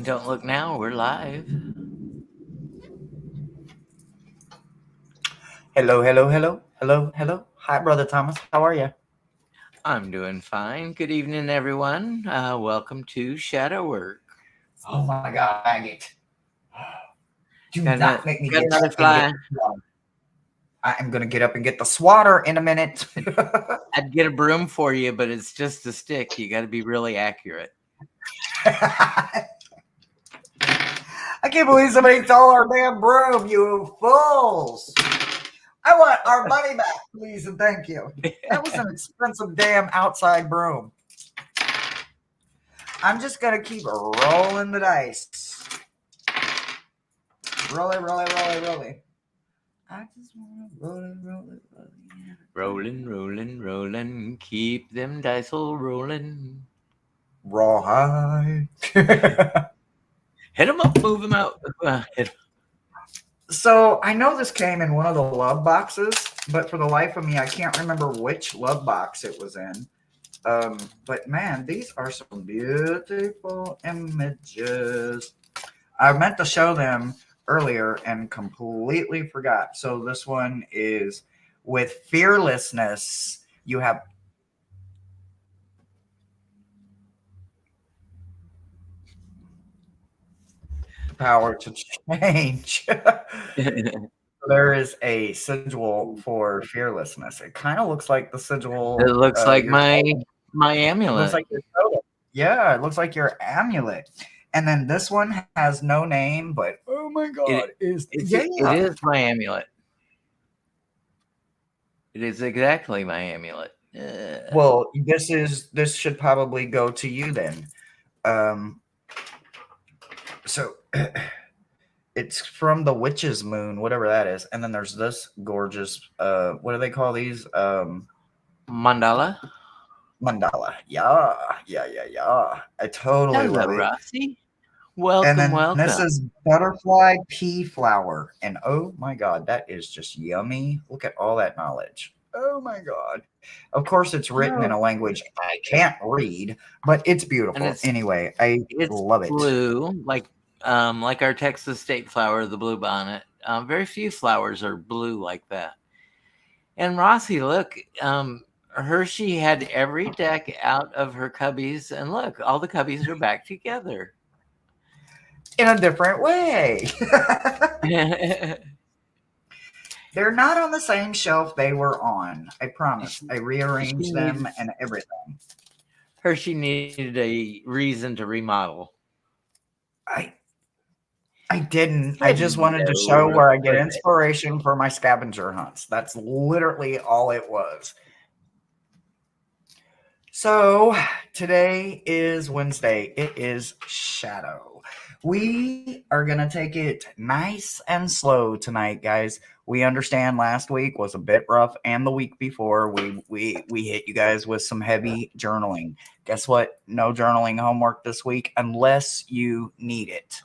Don't look now, we're live. Hello, hello, hello, hello, hello. Hi, Brother Thomas. How are you? I'm doing fine. Good evening, everyone. Welcome to Shadow Work. Oh my God, maggot. Do Got, not make me got get another up and get fly. the swatter. I am going to get up and get the swatter in a minute. I'd get a broom for you, but it's just a stick. You got to be really accurate. I can't believe somebody stole our damn broom, you fools. I want our money back, please, and thank you. That was an expensive damn outside broom. I'm just going to keep rolling the dice. Roll it, roll it, roll it, roll it. I just want to roll it, roll it, roll it. Rolling, rolling, rolling. Keep them dice all rolling. Rawhide. Hit them up, move them out. So I know this came in one of the love boxes, but for the life of me, I can't remember which love box it was in. But man, these are some beautiful images. I meant to show them earlier and completely forgot. So this one is with fearlessness. You have power to change. There is a sigil for fearlessness. It kind of looks like the sigil. It looks like Your my It looks amulet. like your totem. Yeah, it looks like your amulet. And then this one has no name, but oh my god, It is my amulet. It is exactly my amulet. Well, this should probably go to you then. So it's from the witch's moon, whatever that is. And then there's this gorgeous what do they call these? Mandala. Mandala. Yeah. I totally Hello, love it. Rossy. And Welcome, then this welcome. is butterfly pea flower. And oh my God, that is just yummy. Look at all that knowledge. Oh my God. Of course, it's written in a language I can't read, but it's beautiful. And Anyway, I it's love it. blue, like our Texas state flower, the blue bonnet. Very few flowers are blue like that. And Rossy, look, Hershe had every deck out of her cubbies, and look, all the cubbies are back together. In a different way. They're not on the same shelf they were on. I promise. I rearranged them and everything. Hershe needed a reason to remodel. I didn't. I just wanted to show where I get inspiration for my scavenger hunts. That's literally all it was. So today is Wednesday. It is Shadow. We are going to take it nice and slow tonight, guys. We understand last week was a bit rough, and the week before we hit you guys with some heavy journaling. Guess what? No journaling homework this week unless you need it.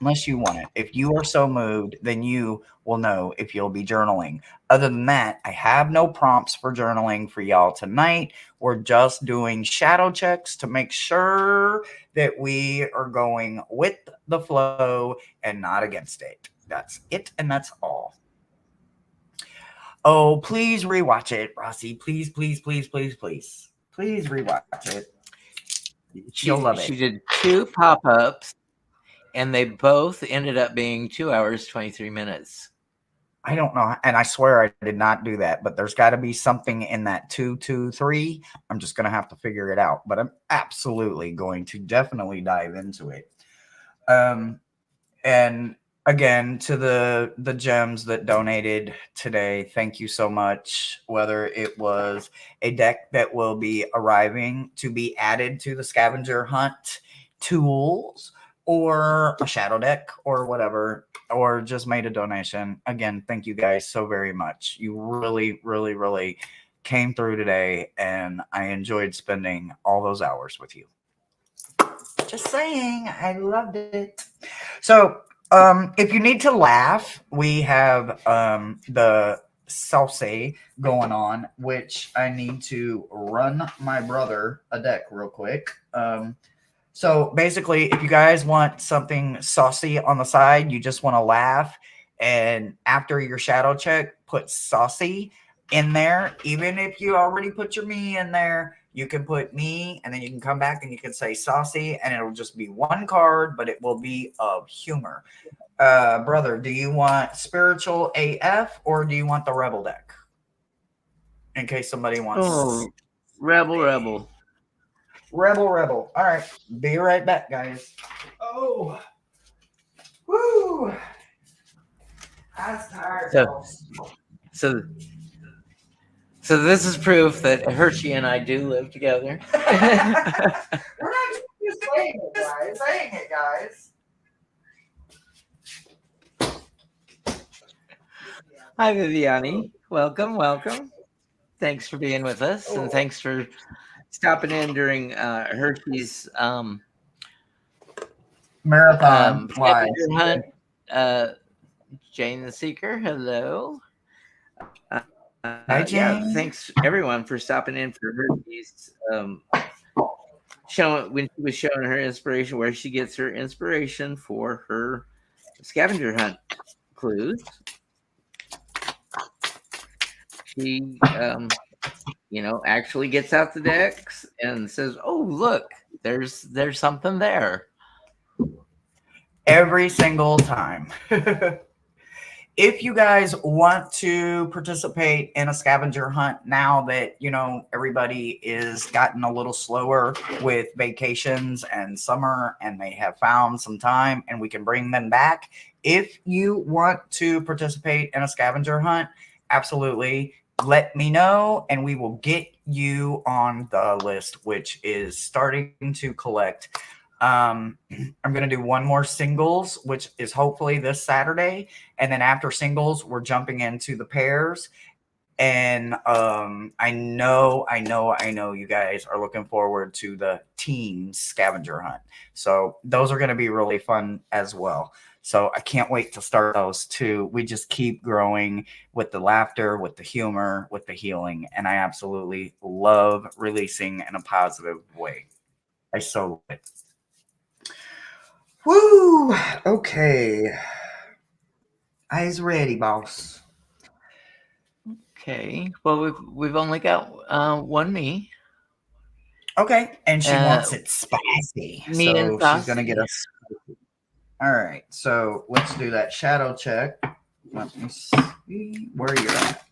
Unless you want it. If you are so moved, then you will know if you'll be journaling. Other than that, I have no prompts for journaling for y'all tonight. We're just doing shadow checks to make sure that we are going with the flow and not against it. That's it, and that's all. Oh, please rewatch it, Rossy. Please, please, please, please, please. Please rewatch it. You'll love it. She did 2 pop-ups, and they both ended up being 2 hours, 23 minutes. I don't know. And I swear I did not do that, but there's got to be something in that 223. I'm just going to have to figure it out, but I'm absolutely going to definitely dive into it. And again, to the gems that donated today, thank you so much. Whether it was a deck that will be arriving to be added to the scavenger hunt tools, or a shadow deck, or whatever, or just made a donation. Again, thank you guys so very much. You really, really, really came through today, and I enjoyed spending all those hours with you. Just saying, I loved it. So, if you need to laugh, we have the salsa going on, which I need to run my brother a deck real quick. So basically, if you guys want something saucy on the side, you just want to laugh, and after your shadow check, put saucy in there. Even if you already put your me in there, you can put me, and then you can come back and you can say saucy, and it'll just be one card, but it will be of humor. Brother, do you want spiritual AF or do you want the rebel deck? In case somebody wants Oh, rebel. rebel. All right, be right back, guys. Oh, woo! I was tired, So, boss. so, so this is proof that Hershey and I do live together. We're not just saying it, guys. Hi, Viviani. Welcome. Thanks for being with us, and Oh, thanks for stopping in during Hershey's marathon live. scavenger hunt. Uh, Jane the Seeker, hello. Yeah, Hi, thanks Jane. everyone for stopping in for Hershey's showing when she was showing her inspiration, where she gets her inspiration for her scavenger hunt clues. She, actually gets out the decks and says, "Oh, look, there's something there." Every single time. If you guys want to participate in a scavenger hunt now that everybody is gotten a little slower with vacations and summer and they have found some time and we can bring them back, if you want to participate in a scavenger hunt, absolutely let me know and we will get you on the list, which is starting to collect. I'm going to do one more singles, which is hopefully this Saturday, and then after singles, we're jumping into the pairs. And I know you guys are looking forward to the team scavenger hunt. So those are going to be really fun as well. So I can't wait to start those too. We just keep growing with the laughter, with the humor, with the healing. And I absolutely love releasing in a positive way. I so love it. Woo! Okay. Eyes ready, boss. Okay. Well, we've only got one me. Okay, and she wants Uh, it spicy, Me and so she's gonna get Saucy. us. All right, so let's do that shadow check. Let me see where you're at.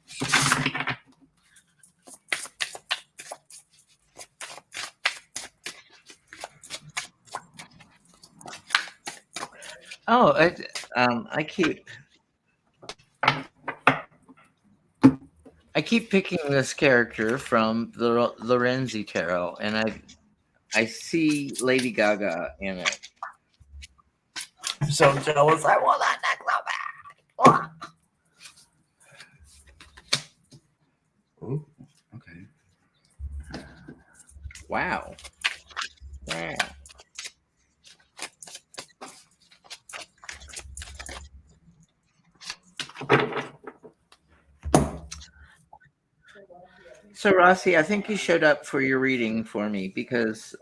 Oh, I keep picking this character from the Lorenzi tarot, and I see Lady Gaga in it. I'm so jealous. I want that neck so bad. Ooh, okay. Wow. Wow. So, Rossi, I think you showed up for your reading for me because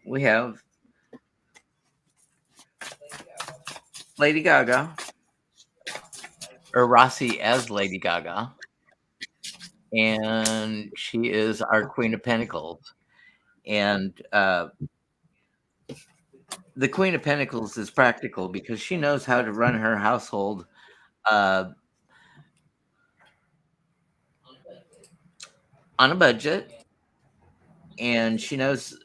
we have Lady Gaga, or Rossi as Lady Gaga, and she is our Queen of Pentacles. And the Queen of Pentacles is practical because she knows how to run her household uh, on a budget, and she knows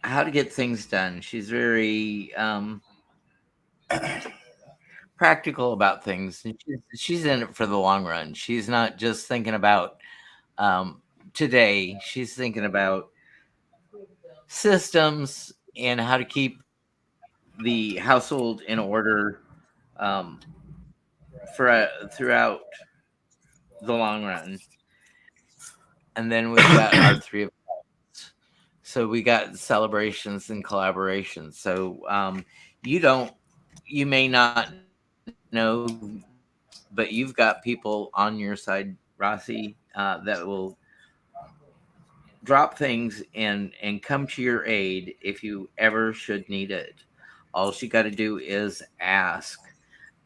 how to get things done. She's very practical about things, and she's in it for the long run. She's not just thinking about um, today. She's thinking about systems and how to keep the household in order um, for throughout the long run. And then we've got our three of us. So we got celebrations and collaborations. So you may not know, but you've got people on your side, Rossi, that will drop things and come to your aid if you ever should need it. All she got to do is ask,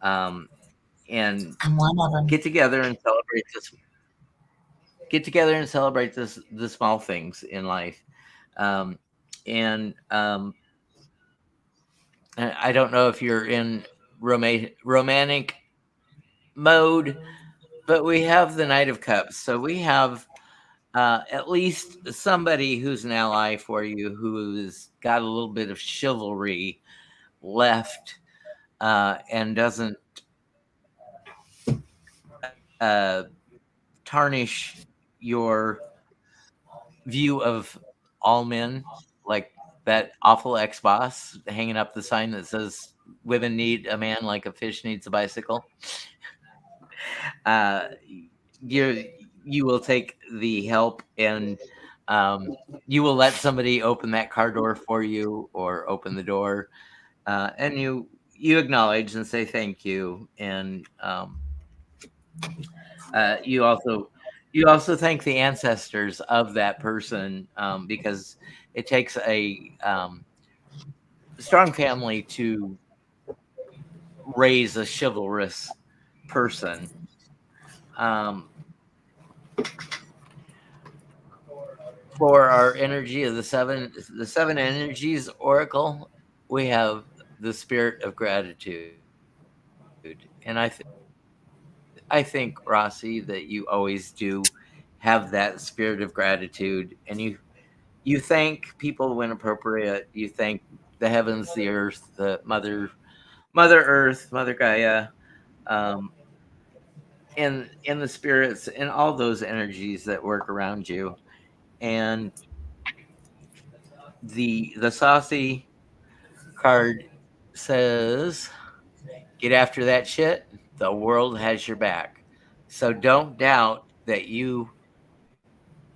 um, and I'm one of them. get together and celebrate this. Get together and celebrate the small things in life. Um, and I don't know if you're in romantic mode, but we have the Knight of Cups, so we have at least somebody who's an ally for you, who's got a little bit of chivalry left, and doesn't uh, tarnish your view of all men, like that awful ex boss hanging up the sign that says "Women need a man like a fish needs a bicycle." Uh, you you will take the help, and um, you will let somebody open that car door for you or open the door, and you acknowledge and say thank you, and you also thank the ancestors of that person, because it takes a strong family to raise a chivalrous person. Um, for our energy of the seven energies oracle, we have the spirit of gratitude, and I think, Rossy, that you always do have that spirit of gratitude, and you thank people when appropriate. You thank the heavens, the earth, the mother earth, mother Gaia, um, and the spirits and all those energies that work around you. And the saucy card says, "Get after that shit. The world has your back." So don't doubt that you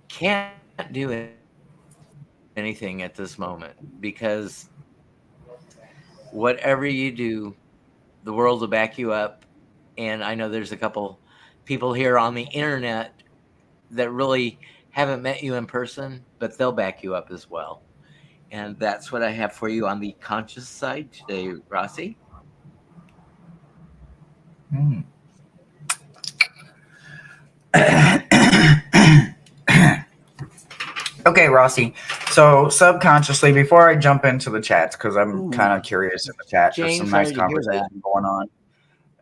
can't do anything at this moment, because whatever you do, the world will back you up. And I know there's a couple people here on the internet that really haven't met you in person, but they'll back you up as well. And that's what I have for you on the conscious side today, Rossi. Hmm. Okay, Rossy. So subconsciously, before I jump into the chats, because I'm kind of Ooh, curious in the chat, there's Jane, some nice sorry to hear that. conversation going on.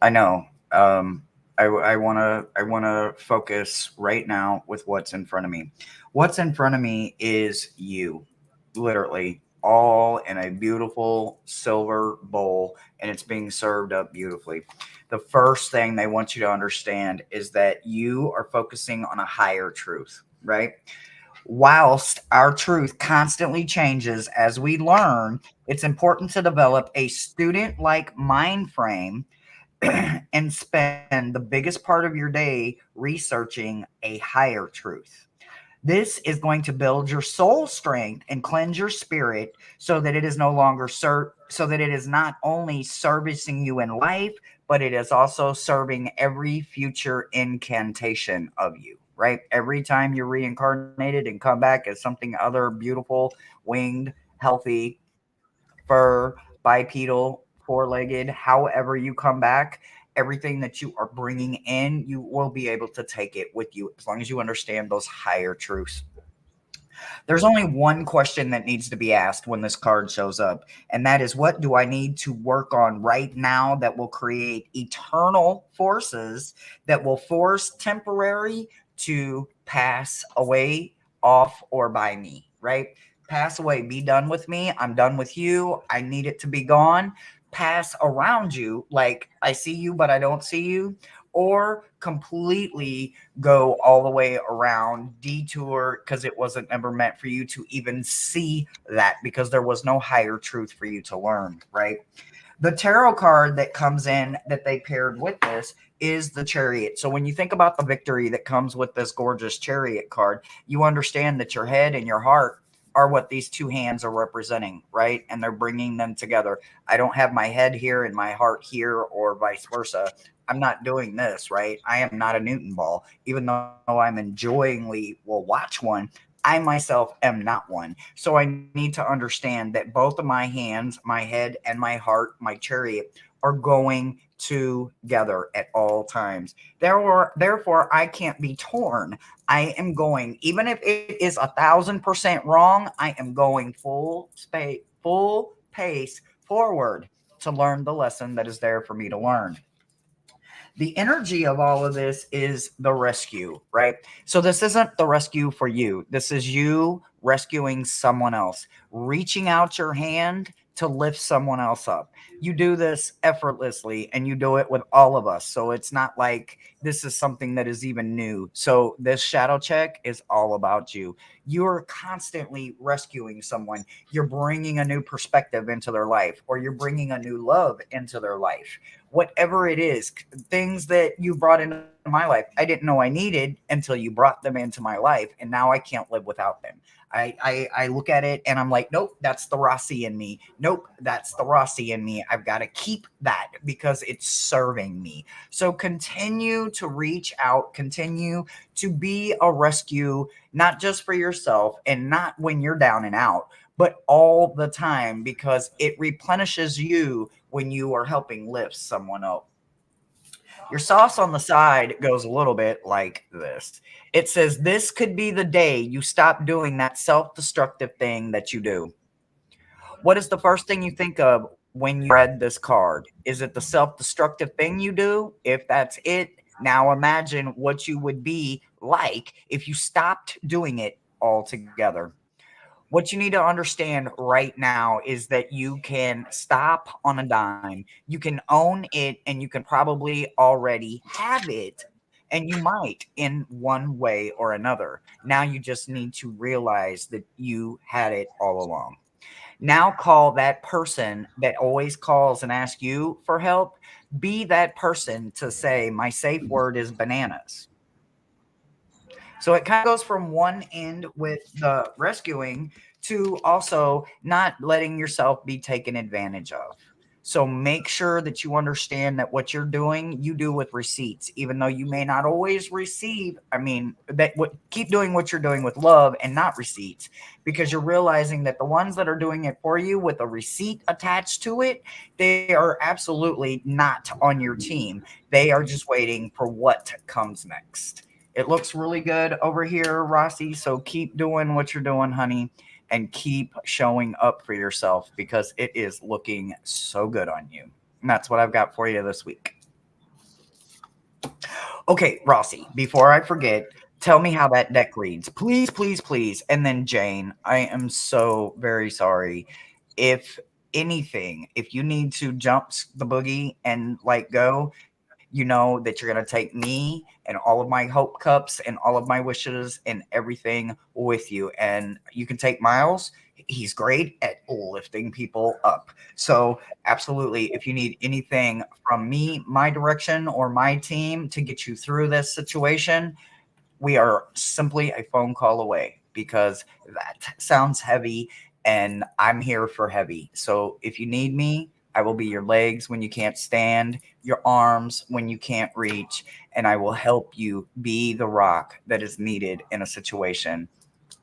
I know. I wanna focus right now with what's in front of me. What's in front of me is you, literally, all in a beautiful silver bowl, and it's being served up beautifully. The first thing they want you to understand is that you are focusing on a higher truth, right? Whilst our truth constantly changes as we learn, it's important to develop a student like mind frame and spend the biggest part of your day researching a higher truth. This is going to build your soul strength and cleanse your spirit so that it is no longer so that it is not only servicing you in life, but it is also serving every future incantation of you, right? Every time you're reincarnated and come back as something other beautiful, winged, healthy, fur, bipedal, four-legged, however you come back, everything that you are bringing in, you will be able to take it with you as long as you understand those higher truths. There's only one question that needs to be asked when this card shows up, and that is, what do I need to work on right now that will create eternal forces that will force temporary to pass away, off, or by me, right? Pass away, be done with me. I'm done with you. I need it to be gone. Pass around you, like I see you, but I don't see you, or completely go all the way around, detour, because it wasn't ever meant for you to even see that, because there was no higher truth for you to learn, right? The tarot card that comes in that they paired with this is the Chariot. So when you think about the victory that comes with this gorgeous Chariot card, you understand that your head and your heart are what these two hands are representing, right? And they're bringing them together. I don't have my head here and my heart here, or vice versa. I'm not doing this, right? I am not a Newton ball. Even though I'm enjoyingly will watch one, I I myself am not one. So I need to understand that both of my hands, my head, and my heart, my chariot, are going together at all times. Therefore, I can't be torn. I am going, even if it is 1,000% wrong, I am going full pace forward to learn the lesson that is there for me to learn. The energy of all of this is the rescue, right? So this isn't the rescue for you. This is you rescuing someone else, reaching out your hand to lift someone else up. You do this effortlessly and you do it with all of us. So it's not like this is something that is even new. So this shadow check is all about you. You're constantly rescuing someone. You're bringing a new perspective into their life, or you're bringing a new love into their life. Whatever it is, things that you brought into my life I didn't know I needed until you brought them into my life, and now I can't live without them. I look at it and I'm like, nope, that's the Rossy in me. Nope, that's the Rossy in me. I've got to keep that because it's serving me. So continue to reach out, continue to be a rescue, not just for yourself and not when you're down and out, but all the time, because it replenishes you when you are helping lift someone up. Your sauce on the side goes a little bit like this. It says, this could be the day you stop doing that self destructive thing that you do. What is the first thing you think of when you read this card? Is it the self destructive thing you do? If that's it, now imagine what you would be like if you stopped doing it altogether. What you need to understand right now is that you can stop on a dime. You can own it, and you can probably already have it, and you might in one way or another. Now you just need to realize that you had it all along. Now call that person that always calls and asks you for help. Be that person to say, my safe word is bananas. So it kind of goes from one end with the rescuing to also not letting yourself be taken advantage of. So make sure that you understand that what you're doing, you do with receipts, even though you may not always receive. I mean, keep doing what you're doing with love and not receipts, because you're realizing that the ones that are doing it for you with a receipt attached to it, they are absolutely not on your team. They are just waiting for what comes next. It looks really good over here, Rossy. So keep doing what you're doing, honey, and keep showing up for yourself because it is looking so good on you. And that's what I've got for you this week. Okay, Rossy, before I forget, tell me how that deck reads. Please, please, please. And then Jane, I am so very sorry. If anything, if you need to jump the boogie and like go, you know that you're going to take me and all of my hope cups and all of my wishes and everything with you. And you can take Miles. He's great at lifting people up. So, absolutely, if you need anything from me, my direction, or my team to get you through this situation, we are simply a phone call away, because that sounds heavy and I'm here for heavy. So if you need me, I will be your legs when you can't stand, your arms when you can't reach, and I will help you be the rock that is needed in a situation.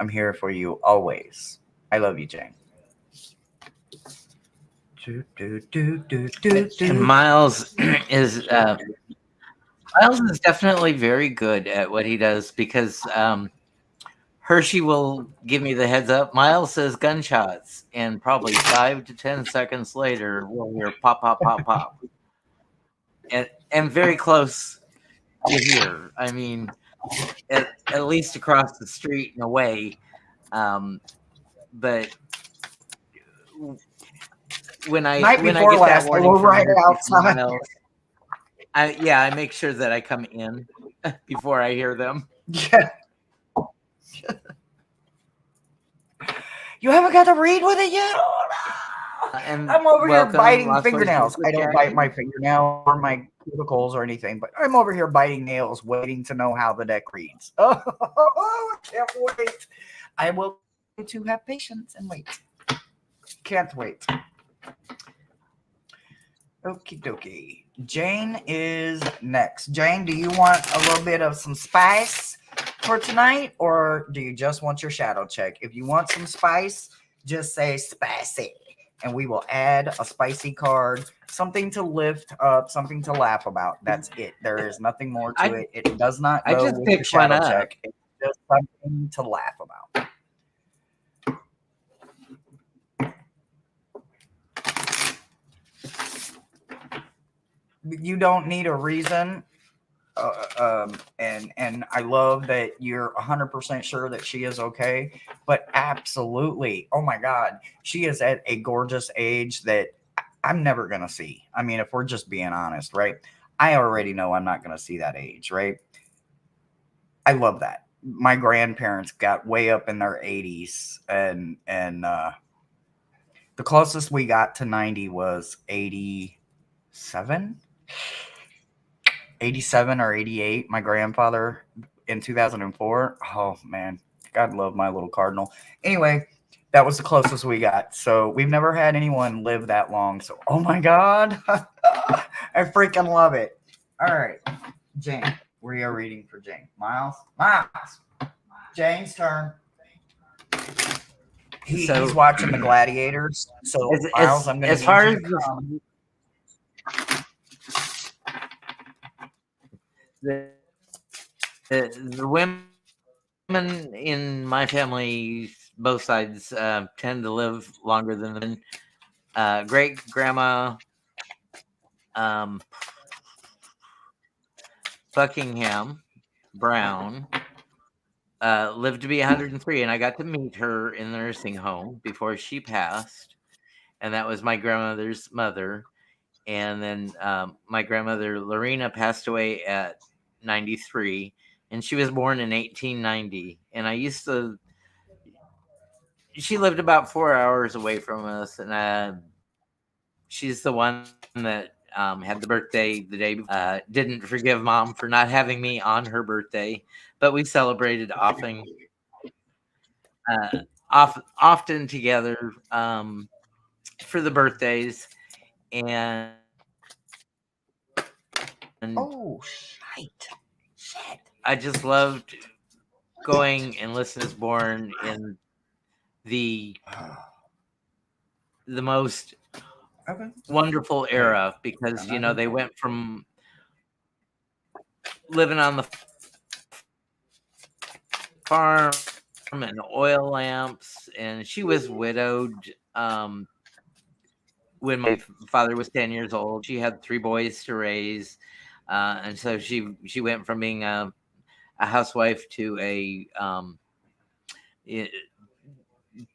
I'm here for you always. I love you, Jane. Do, do, do, do, do, And do. is Miles is definitely very good at what he does because Hershey will give me the heads up. Miles says gunshots, and probably 5 to 10 seconds later, we'll hear pop, pop, pop, pop, and very close to here. I mean, at least across the street and away. But Night when I before get that last, they warning were from right Hershey from outside. Miles, I make sure that I come in before I hear them. Yeah. You haven't got to read with it yet? Oh, no. And I'm over here welcome, biting Lost Voices fingernails. with I don't bite Jackie. my fingernails or my cuticles or anything, but I'm over here biting nails, waiting to know how the deck reads. Oh, I can't wait. I will continue to have patience and wait. Can't wait. Okie dokie. Jane is next. Jane, do you want a little bit of some spice? for tonight, or do you just want your shadow check? If you want some spice, just say spicy, and we will add a spicy card, something to lift up, something to laugh about. That's it. There is nothing more to I it. It does not I go just with your picked one shadow up. check. It's just something to laugh about. You don't need a reason. And I love that you're 100% sure that she is okay. But absolutely, oh my God, she is at a gorgeous age that I'm never gonna see. I mean, if we're just being honest, right? I already know I'm not gonna see that age, right? I love that. My grandparents got way up in their 80s, and the closest we got to 90 was 87. 87 or 88, my grandfather in 2004. Oh man, God love my little cardinal. Anyway, that was the closest we got. So we've never had anyone live that long. So, oh my God, I freaking love it. All right, Jane, we are reading for Jane. Miles, Jane's turn. He's So watching the gladiators. So, Miles, I'm going to as need far you as to come. the women in my family, both sides, tend to live longer than the men. Great grandma um, Buckingham Brown lived to be 103, and I got to meet her in the nursing home before she passed. And that was my grandmother's mother. And then my grandmother Lorena passed away at 93, and she was born in 1890. And I used to. She lived about 4 hours away from us, and she's the one that had the birthday the day before. Didn't forgive mom for not having me on her birthday, but we celebrated often together for the birthdays, and Oh, shite. Shit. I just loved going and listening. Was born in the the most Okay. wonderful Hey, era I'm because not going they to. went from living on the farm and oil lamps, and she was widowed when my father was 10 years old. She had three boys to raise, and so she went from being a housewife to a i-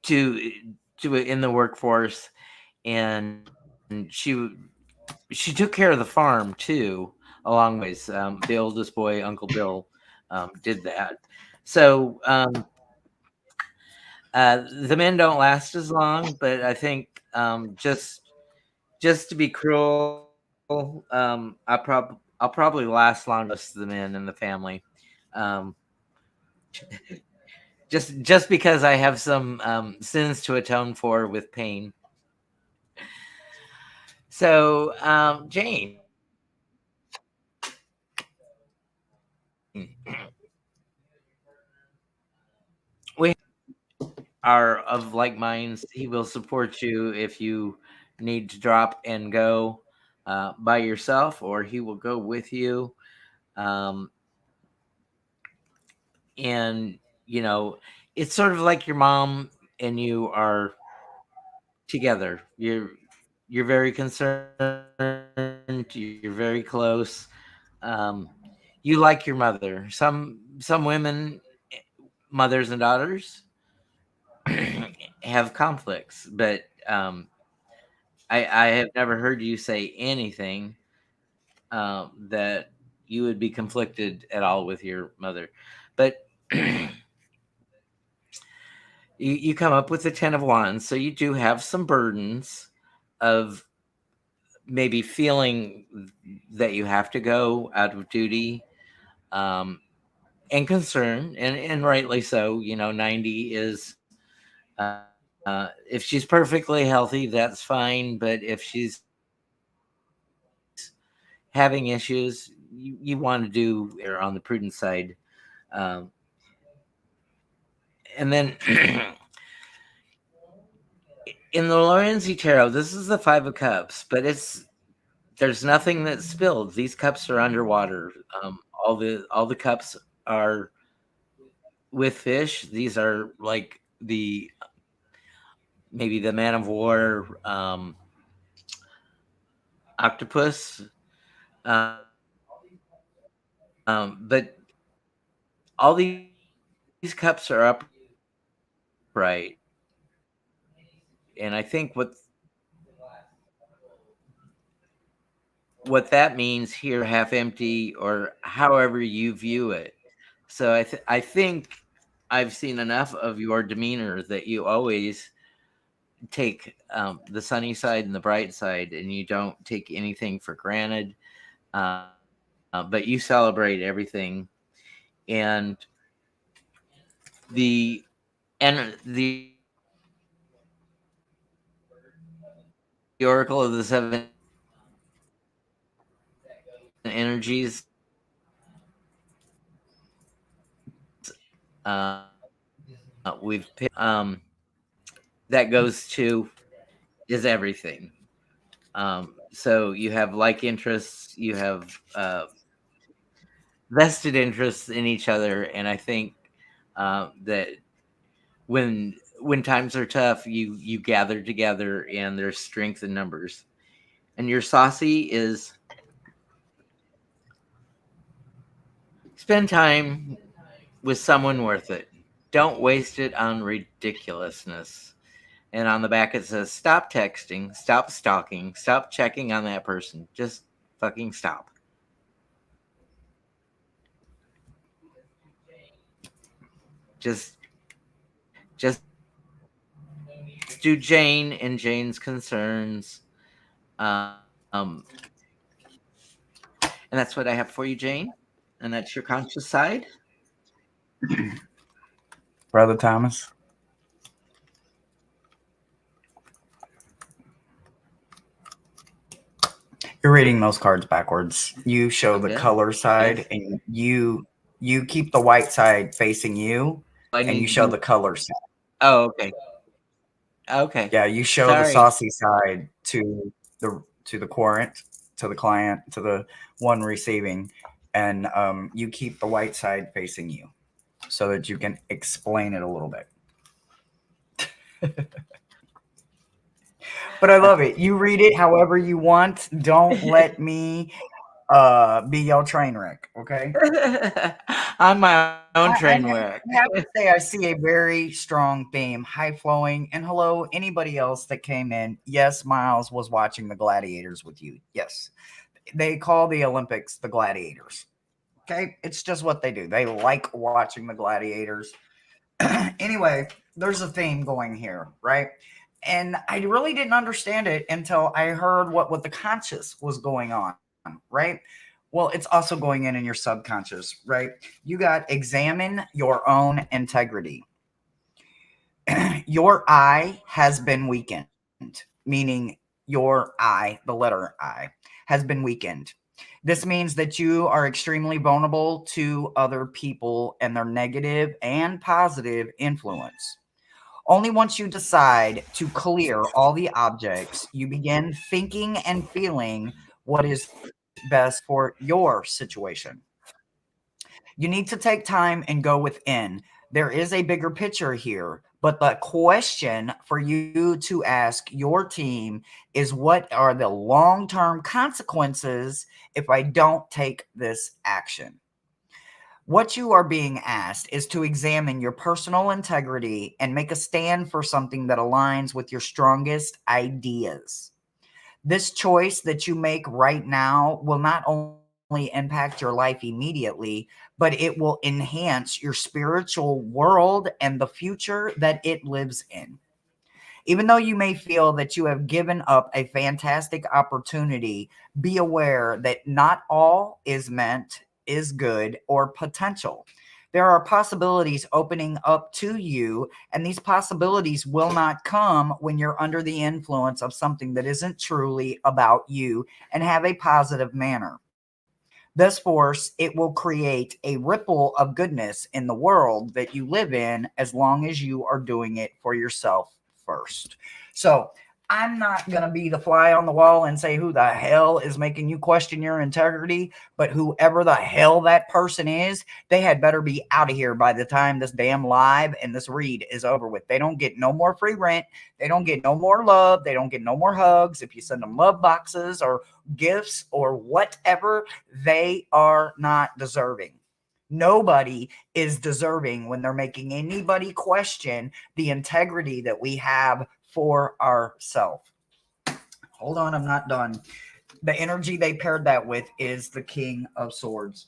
to in the workforce, and she took care of the farm too along ways. The oldest boy, Uncle Bill, did that. So the men don't last as long, but I think just to be cruel, I'll probably last longer than most of the men in the family. Um, just because I have some sins to atone for with pain. So, Jane, we are of like minds. He will support you if you need to drop and go by yourself, or he will go with you. Um, and it's sort of like your mom and you are together. You're very concerned. You're very close. Um, you like your mother. Some women, mothers and daughters, have conflicts, but I have never heard you say anything that you would be conflicted at all with your mother. But you come up with the 10 of wands, so you do have some burdens of maybe feeling that you have to go out of duty, um, and concern, and rightly so. 90 is if she's perfectly healthy, that's fine, but if she's having issues, you want to do err on the prudent side. um, And then in the Lorenzi tarot, this is the Five of Cups, but there's nothing that's spilled. These cups are underwater. All the cups are with fish. These are like the maybe the Man of War, octopus, but all these cups are upright, and I think what that means here, half empty, or however you view it. So I think I've seen enough of your demeanor that you always take the sunny side and the bright side, and you don't take anything for granted. But you celebrate everything, and the the Oracle of the Seven Energies we've picked that goes to is everything. So you have like interests, you have vested interests in each other, and I think that when times are tough, you gather together, and there's strength in numbers. And your saucy is spend time with someone worth it. Don't waste it on ridiculousness. And on the back it says, stop texting, stop stalking, stop checking on that person. Just fucking stop. Just do Jane and Jane's concerns. Um, and that's what I have for you, Jane. And that's your conscious side. Brother Thomas. You're reading those cards backwards. You show the Okay. color side, Yes. and you keep the white side facing you, I and you need to show the do. color side. Oh, okay. Okay. Yeah, you show the Sorry. saucy side to the current, to the client, to the one receiving, and you keep the white side facing you so that you can explain it a little bit. But I love it. You read it however you want. Don't let me be your train wreck, okay? I'm my own train I wreck. have to say, I see a very strong theme, high flowing. And hello, anybody else that came in. Yes, Miles was watching the gladiators with you. Yes, they call the Olympics the gladiators. Okay, it's just what they do. They like watching the gladiators. Anyway, there's a theme going here, right? And I really didn't understand it until I heard what the conscious was going on, right? Well, it's also going in your subconscious, right? You got examine your own integrity. Your I has been weakened, meaning your I, the letter I, has been weakened. This means that you are extremely vulnerable to other people and their negative and positive influence. Only once you decide to clear all the objects, you begin thinking and feeling what is best for your situation. You need to take time and go within. There is a bigger picture here, but the question for you to ask your team is, what are the long term consequences if I don't take this action? What you are being asked is to examine your personal integrity and make a stand for something that aligns with your strongest ideas. This choice that you make right now will not only impact your life immediately, but it will enhance your spiritual world and the future that it lives in. Even though you may feel that you have given up a fantastic opportunity, be aware that not all is meant is good or potential. There are possibilities opening up to you, and these possibilities will not come when you're under the influence of something that isn't truly about you and have a positive manner. This force, it will create a ripple of goodness in the world that you live in as long as you are doing it for yourself first. So I'm not going to be the fly on the wall and say who the hell is making you question your integrity, but whoever the hell that person is, they had better be out of here by the time this damn live and this read is over with. They don't get no more free rent. They don't get no more love. They don't get no more hugs. If you send them love boxes or gifts or whatever, they are not deserving. Nobody is deserving when they're making anybody question the integrity that we have for ourselves. Hold on, I'm not done. The energy they paired that with is the King of Swords.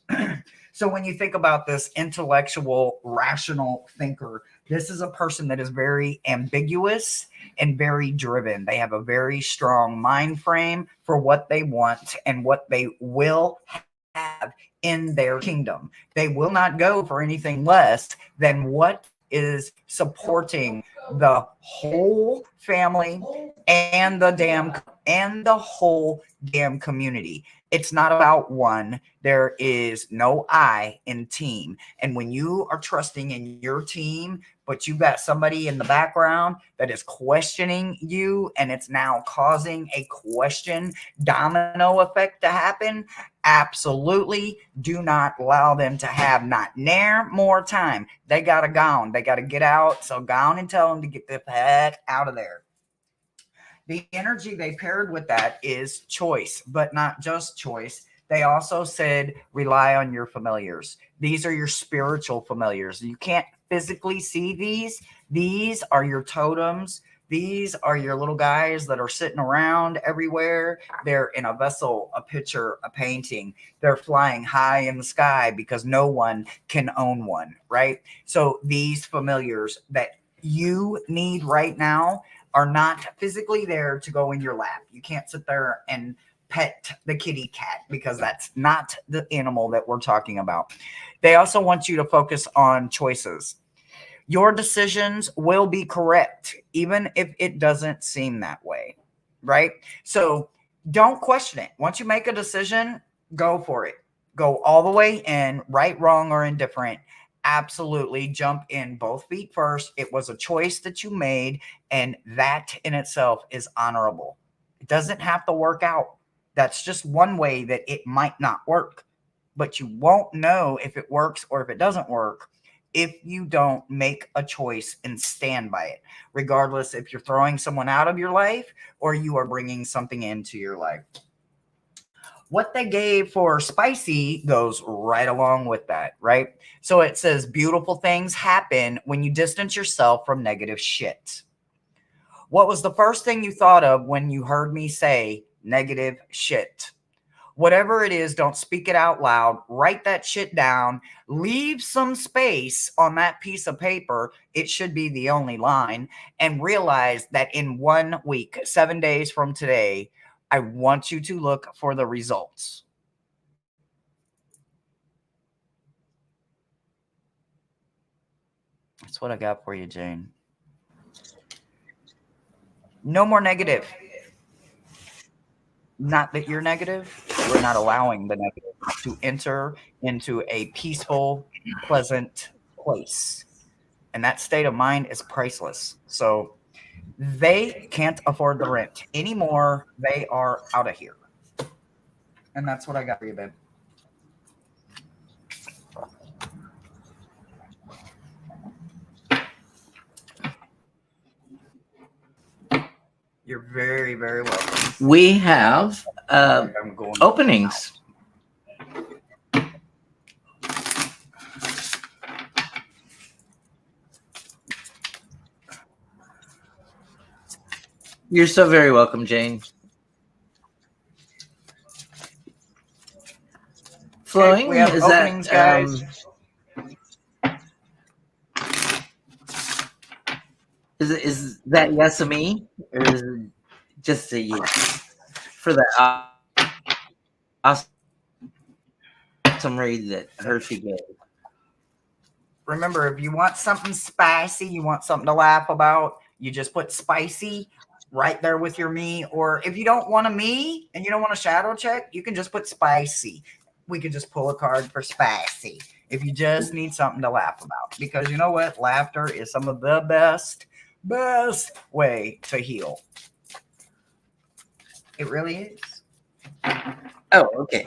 So when you think about this intellectual, rational thinker, this is a person that is very ambiguous and very driven. They have a very strong mind frame for what they want and what they will have in their kingdom. They will not go for anything less than what is supporting the whole family and the whole damn community. It's not about one. There is no I in team. And when you are trusting in your team, but you got somebody in the background that is questioning you, and it's now causing a question domino effect to happen, absolutely do not allow them to have not near more time. They gotta go. They gotta get out. So go on and tell them to get the heck out of there. The energy they paired with that is choice, but not just choice. They also said rely on your familiars. These are your spiritual familiars. You can't physically see these. These are your totems. These are your little guys that are sitting around everywhere. They're in a vessel, a picture, a painting. They're flying high in the sky because no one can own one, right? So these familiars that you need right now are not physically there to go in your lap. You can't sit there and pet the kitty cat because that's not the animal that we're talking about. They also want you to focus on choices. Your decisions will be correct, even if it doesn't seem that way, right? So don't question it. Once you make a decision, go for it. Go all the way in, right, wrong, or indifferent. Absolutely jump in both feet first. It was a choice that you made, and that in itself is honorable. It doesn't have to work out. That's just one way that it might not work, but you won't know if it works or if it doesn't work if you don't make a choice and stand by it, regardless if you're throwing someone out of your life or you are bringing something into your life. What they gave for spicy goes right along with that, right? So it says beautiful things happen when you distance yourself from negative shit. What was the first thing you thought of when you heard me say negative shit? Whatever it is, don't speak it out loud. Write that shit down. Leave some space on that piece of paper. It should be the only line. And realize that in 1 week, 7 days from today, I want you to look for the results. That's what I got for you, Jane. No more negative. Not that you're negative. We're not allowing the negative to enter into a peaceful, pleasant place. And that state of mind is priceless. So they can't afford the rent anymore. They are out of here. And that's what I got for you, babe. You're very, very welcome. We have I'm going openings. You're so very welcome, Jane. Flowing, we have is openings, that guys. is that yes to me, or is it just a yes for the awesome read that Hershe gave? Remember, if you want something spicy, you want something to laugh about, you just put spicy right there with your me. Or if you don't want a me and you don't want a shadow check, you can just put spicy. we could just pull a card for spicy if you just need something to laugh about. Because you know what? Laughter is some of the best way to heal. It really is. Oh, okay.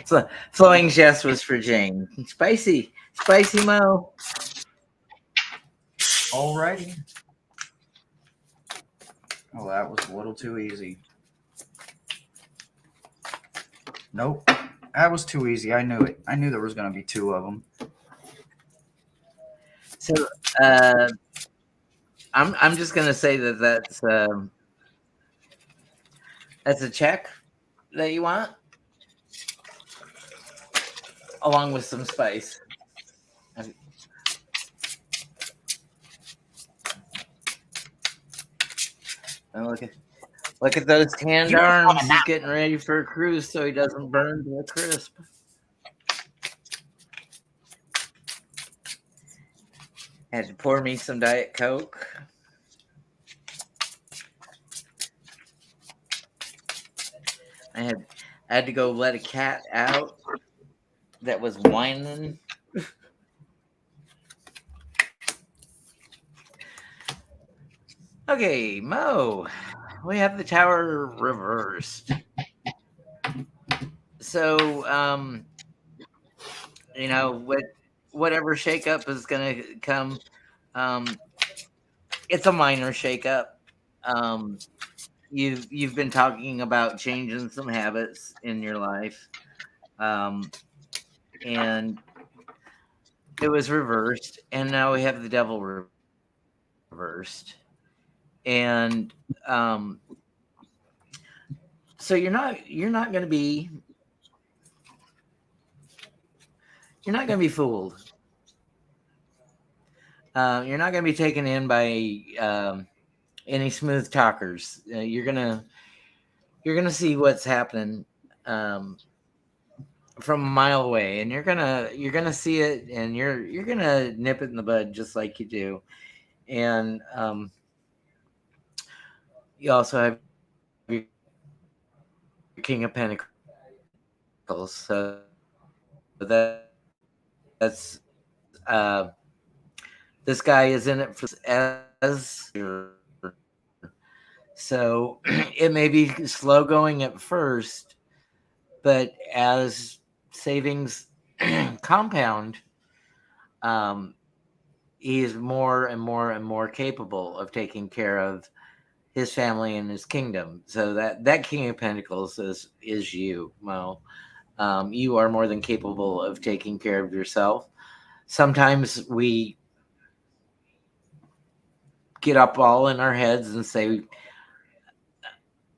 So flowing jest was for Jane. Spicy Mo. Alrighty. Oh, that was a little too easy. Nope. That was too easy. I knew it. I knew there was going to be two of them. So uh, I'm just gonna say that's a check that you want, along with some spice. And look at those tanned arms. He's getting ready for a cruise so he doesn't burn to a crisp. Had to pour me some Diet Coke. I had to go let a cat out that was whining. Okay, Mo. We have the tower reversed. So, whatever shakeup is going to come, um, it's a minor shakeup. Um, you've been talking about changing some habits in your life, and it was reversed, and now we have the devil reversed, and so you're not going to be fooled. You're not going to be taken in by any smooth talkers. You're gonna see what's happening from a mile away, and you're gonna see it, and you're gonna nip it in the bud just like you do. And you also have your King of Pentacles, so that's this guy is in it for as so it may be slow going at first, but as savings compound, he is more and more and more capable of taking care of his family and his kingdom. So that King of Pentacles is you, Mo. You are more than capable of taking care of yourself. Sometimes we get up all in our heads and say,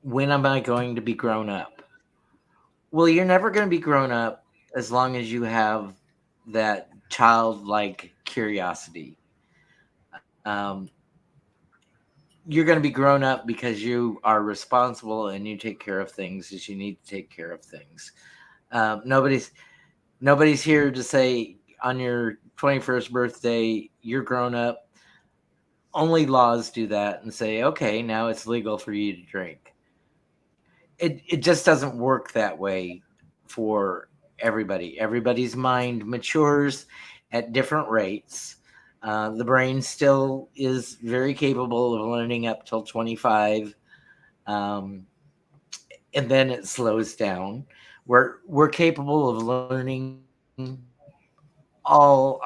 when am I going to be grown up? Well, you're never going to be grown up as long as you have that childlike curiosity. Um, you're going to be grown up because you are responsible and you take care of things as you need to take care of things. Nobody's here to say on your 21st birthday you're grown up. Only laws do that and say, okay, now it's legal for you to drink. It just doesn't work that way for everybody. Everybody's mind matures at different rates. The brain still is very capable of learning up till 25, and then it slows down. We're capable of learning all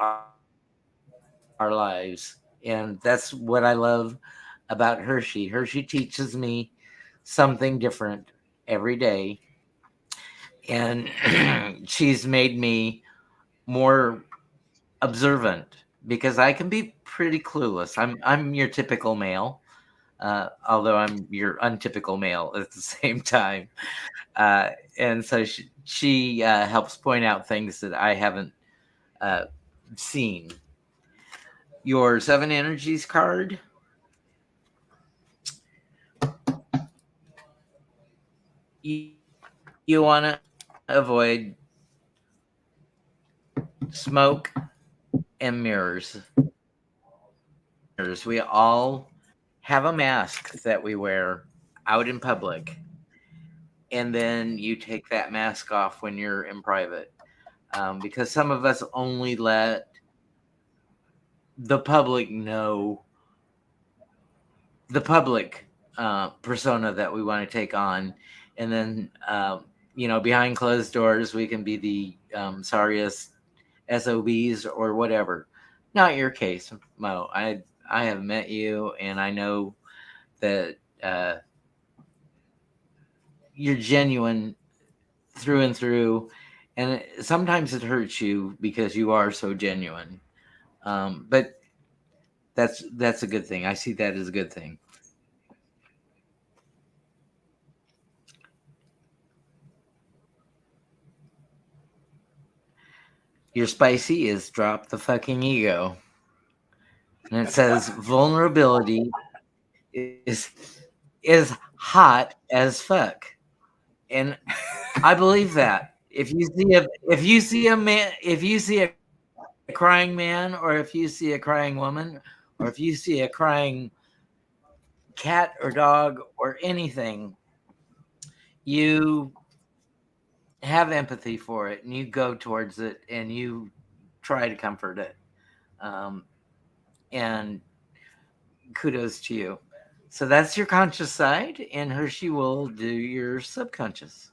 our lives, and that's what I love about Hershe. Hershe teaches me something different every day, and she's made me more observant because I can be pretty clueless. I'm your typical male, although I'm your untypical male at the same time. And so she helps point out things that I haven't uh, seen. Your Seven Energies card. You, you want to avoid smoke and mirrors. We all have a mask that we wear out in public. and then you take that mask off when you're in private. Because some of us only let the public know the public persona that we want to take on, and then behind closed doors we can be the sorriest SOBs or whatever. Not your case, Mo. I have met you, and I know that you're genuine through and through, and sometimes it hurts you because you are so genuine. But that's a good thing. I see that as a good thing. Your spicy is drop the fucking ego, and it says vulnerability is hot as fuck, and I believe that. If you see a crying man, or if you see a crying woman, or if you see a crying cat or dog or anything, you have empathy for it and you go towards it and you try to comfort it. Um, and kudos to you. So that's your conscious side, and Hershey will do your subconscious.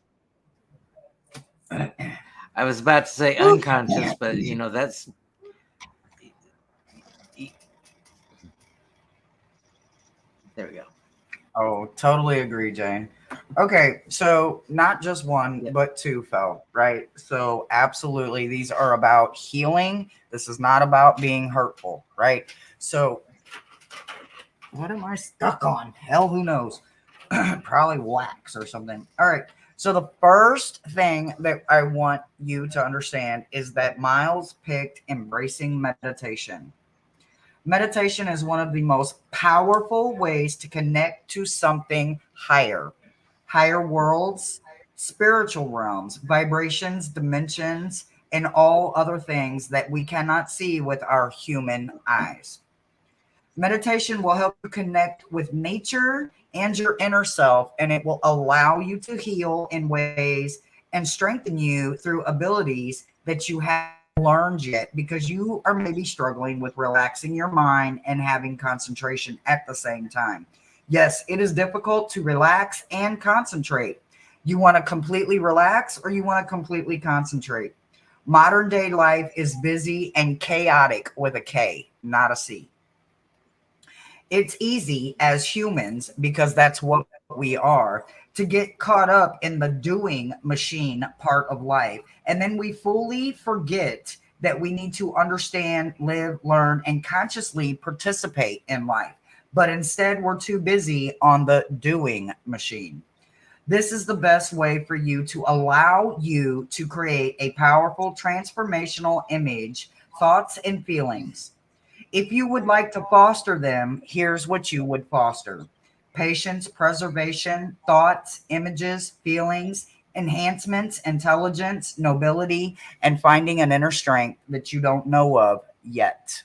I was about to say unconscious, but that's there we go. Oh, totally agree, Jane. Okay, so not just one, Yeah. but two fell, right? So, absolutely, these are about healing. This is not about being hurtful, right? So, what am I stuck on? Hell, who knows? Probably wax or something. All right. So, the first thing that I want you to understand is that Miles picked embracing meditation. Meditation is one of the most powerful ways to connect to something higher, higher worlds, spiritual realms, vibrations, dimensions, and all other things that we cannot see with our human eyes. Meditation will help you connect with nature and your inner self, and it will allow you to heal in ways and strengthen you through abilities that you haven't learned yet because you are maybe struggling with relaxing your mind and having concentration at the same time. Yes, it is difficult to relax and concentrate. You want to completely relax or you want to completely concentrate. Modern day life is busy and chaotic with a K, not a C. It's easy as humans, because that's what we are, to get caught up in the doing machine part of life. And then we fully forget that we need to understand, live, learn, and consciously participate in life. But instead, we're too busy on the doing machine. This is the best way for you to allow you to create a powerful transformational image, thoughts, and feelings. If you would like to foster them, here's what you would foster: patience, preservation, thoughts, images, feelings, enhancements, intelligence, nobility, and finding an inner strength that you don't know of yet.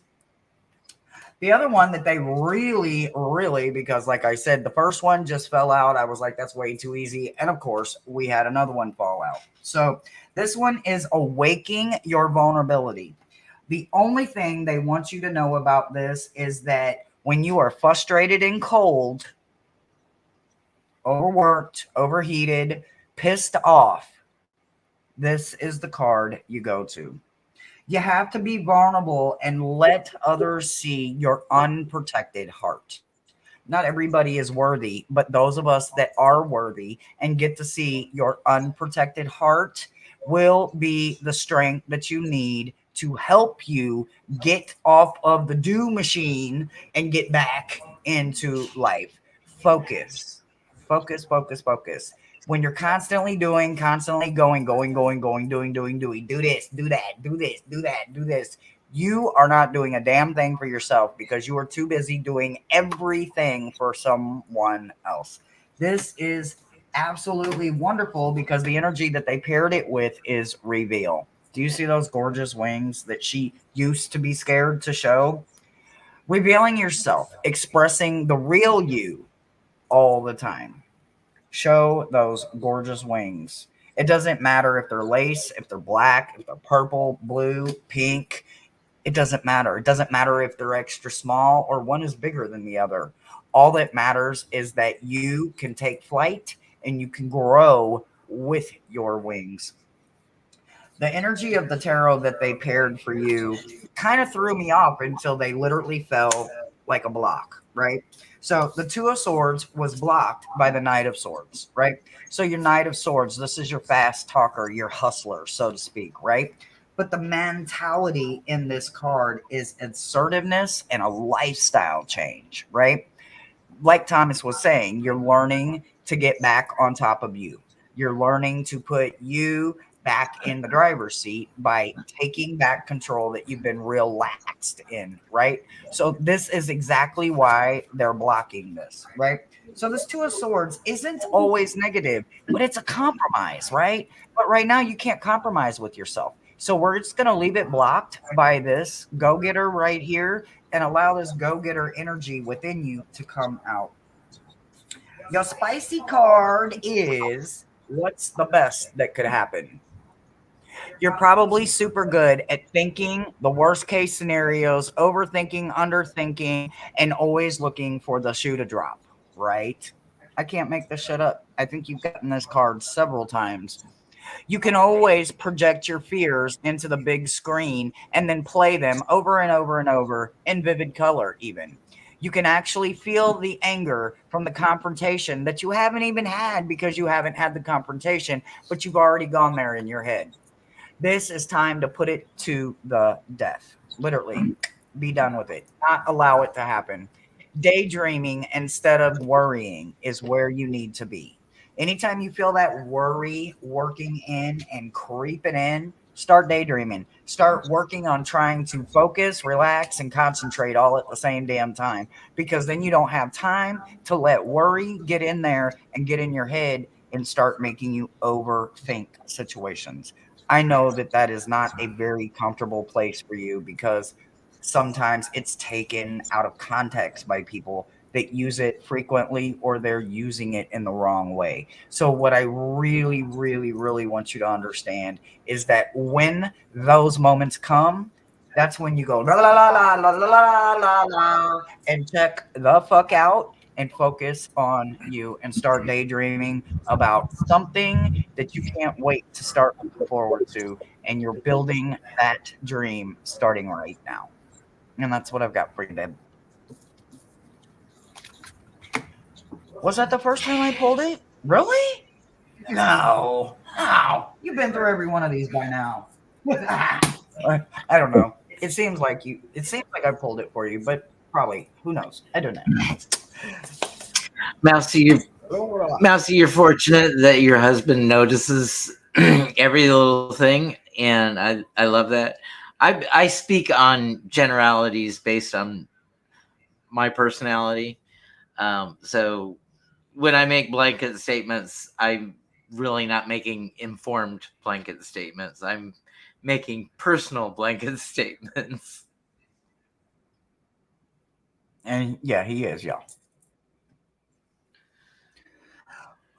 The other one that they really, really, because like I said, the first one just fell out. I was like, that's way too easy. And of course, we had another one fall out. So this one is awaking your vulnerability. The only thing they want you to know about this is that when you are frustrated and cold, overworked, overheated, pissed off, this is the card you go to. You have to be vulnerable and let others see your unprotected heart. Not everybody is worthy, but those of us that are worthy and get to see your unprotected heart will be the strength that you need to help you get off of the do machine and get back into life. Focus, focus, focus, focus. When you're constantly doing, constantly going, doing, do this, do that, do this, do that, do this, you are not doing a damn thing for yourself because you are too busy doing everything for someone else. This is absolutely wonderful because the energy that they paired it with is reveal. Do you see those gorgeous wings that she used to be scared to show? Revealing yourself, expressing the real you all the time. Show those gorgeous wings. It doesn't matter if they're lace, if they're black, if they're purple, blue, pink. It doesn't matter. It doesn't matter if they're extra small or one is bigger than the other. All that matters is that you can take flight and you can grow with your wings. The energy of the tarot that they paired for you kind of threw me off until they literally fell like a block, right? So the Two of Swords was blocked by the Knight of Swords, right? So your Knight of Swords, this is your fast talker, your hustler, so to speak, right? But the mentality in this card is assertiveness and a lifestyle change, right? Like Thomas was saying, you're learning to get back on top of you. You're learning to put you back in the driver's seat by taking back control that you've been relaxed in, right? So this is exactly why they're blocking this, right? So this Two of Swords isn't always negative, but it's a compromise, right? But right now you can't compromise with yourself. So we're just going to leave it blocked by this go-getter right here and allow this go-getter energy within you to come out. Your spicy card is what's the best that could happen? You're probably super good at thinking the worst case scenarios, overthinking, underthinking, and always looking for the shoe to drop, right? I can't make this shit up. I think you've gotten this card several times. You can always project your fears into the big screen and then play them over and over and over in vivid color, even. You can actually feel the anger from the confrontation that you haven't even had because you haven't had the confrontation, but you've already gone there in your head. This is time to put it to the death. Literally, be done with it. Not allow it to happen. Daydreaming instead of worrying is where you need to be. Anytime you feel that worry working in and creeping in, start daydreaming. Start working on trying to focus, relax, and concentrate all at the same damn time because then you don't have time to let worry get in there and get in your head and start making you overthink situations. I know that that is not a very comfortable place for you because sometimes it's taken out of context by people that use it frequently or they're using it in the wrong way. So, what I really, really, really want you to understand is that when those moments come, that's when you go la la la la la la la la and check the fuck out and focus on you and start daydreaming about something that you can't wait to start looking forward to. And you're building that dream starting right now. And that's what I've got for you, Deb. Was that the first time I pulled it? Really? No. How? You've been through every one of these by now. I don't know. It seems like you. It seems like I pulled it for you, but probably who knows? I don't know. Mousy, Mousy, you're fortunate that your husband notices every little thing, and I love that. I speak on generalities based on my personality. So when I make blanket statements, I'm really not making informed blanket statements. I'm making personal blanket statements. And yeah, he is, y'all.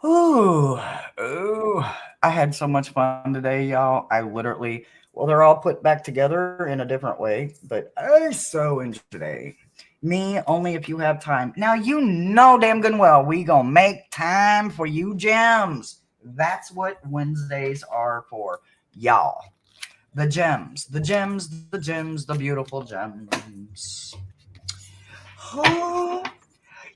Ooh, ooh. I had so much fun today, y'all. I literally, well, they're all put back together in a different way, but I so enjoyed today. Me, only if you have time. Now, you know damn good and well we gonna make time for you gems. That's what Wednesdays are for, y'all. The gems, the gems, the gems, the beautiful gems. Oh,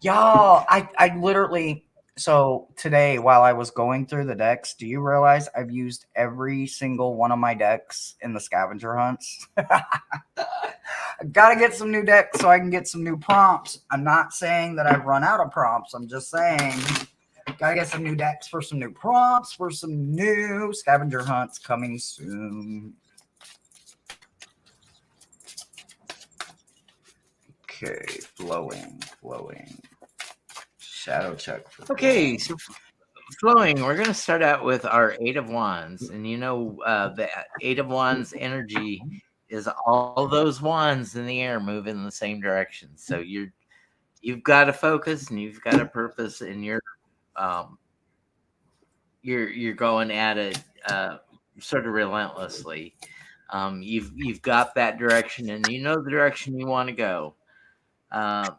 y'all, I literally so today while I was going through the decks, do you realize I've used every single one of my decks in the scavenger hunts? I gotta get some new decks so I can get some new prompts. I'm not saying that I've run out of prompts. I'm just saying gotta get some new decks for some new prompts for some new scavenger hunts coming soon. Okay, flowing. Shadow check for Okay, flowing. so flowing, we're going to start out with our Eight of Wands. And the Eight of Wands energy is all those wands in the air moving in the same direction. So you've got a focus and you've got a purpose in your um, you're going at it sort of relentlessly. You've got that direction, and you know the direction you want to go. Uh,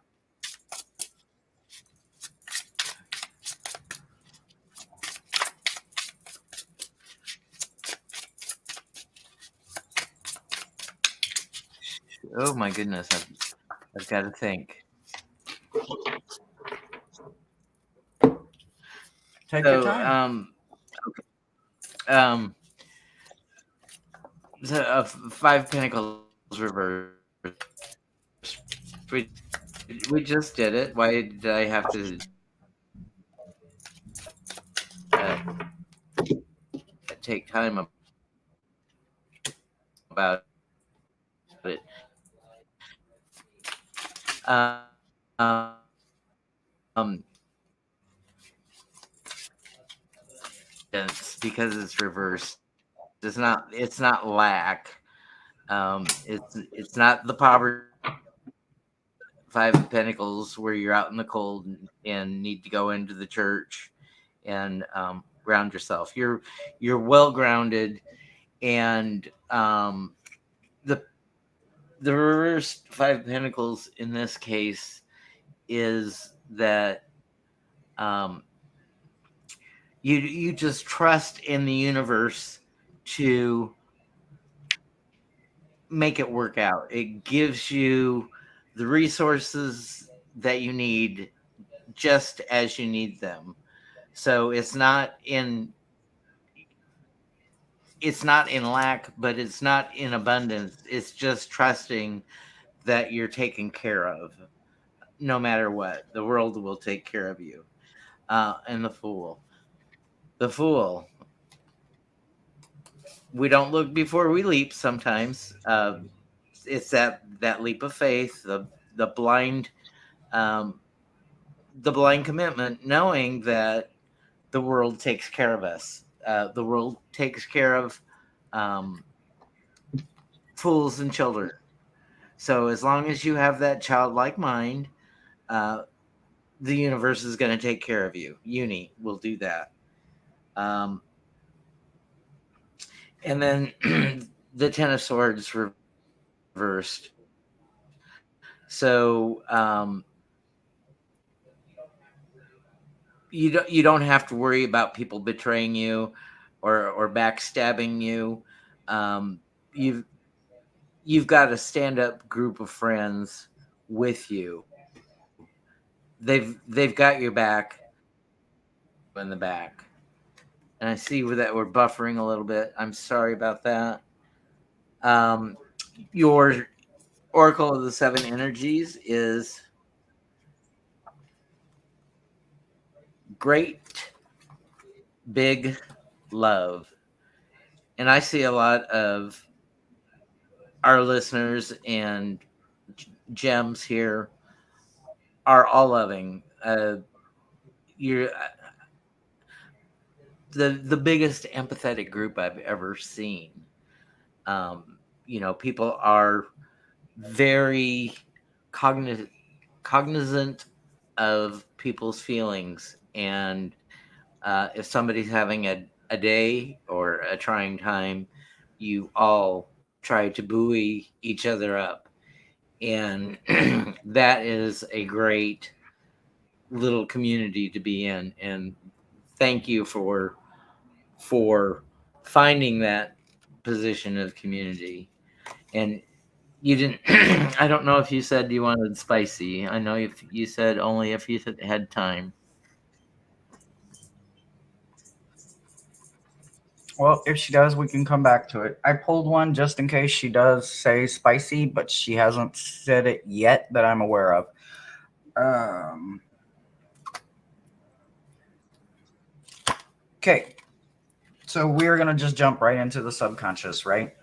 oh my goodness, I've got to think. Take your So time. um, so, Five Pentacles reverse. We just did it. Why did I have to uh, take time about it? Because it's reversed. It's not lack. It's not the poverty Five of Pentacles where you're out in the cold and need to go into the church and ground yourself. You're well grounded, and the the reversed Five of Pentacles in this case is that um, you just trust in the universe to make it work out. It gives you the resources that you need just as you need them. So it's not in lack, but it's not in abundance. It's just trusting that you're taken care of no matter what. The world will take care of you. And the fool. The fool. We don't look before we leap sometimes. It's that leap of faith, the blind um, the blind commitment, knowing that the world takes care of us. The world takes care of um, fools and children. So as long as you have that childlike mind, uh, the universe is going to take care of you. Uni will do that. Um, and then the Ten of Swords reversed. So you don't have to worry about people betraying you or backstabbing you. Um, you've you've got a stand up group of friends with you. They've got your back in the back. And I see that we're buffering a little bit. I'm sorry about that. Um, your Oracle of the Seven Energies is great big love. And I see a lot of our listeners and gems here are all loving. You're the biggest empathetic group I've ever seen. People are very cognizant of people's feelings, and if somebody's having a day or a trying time, you all try to buoy each other up, and that is a great little community to be in. And thank you for finding that position of community. And you didn't I don't know if you said you wanted spicy. I know if you said only if you had time. Well, if she does, we can come back to it. I pulled one just in case she does say spicy, but she hasn't said it yet that I'm aware of. Um, okay, so we're going to just jump right into the subconscious, right?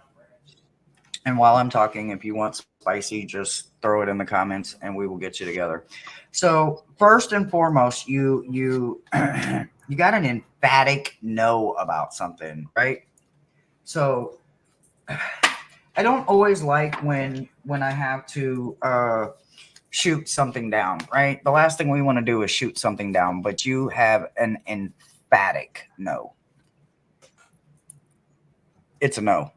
And while I'm talking, if you want spicy, just throw it in the comments and we will get you together. So first and foremost, you you got an emphatic no about something, right? So I don't always like when I have to shoot something down, right? The last thing we want to do is shoot something down, but you have an emphatic no. It's a no.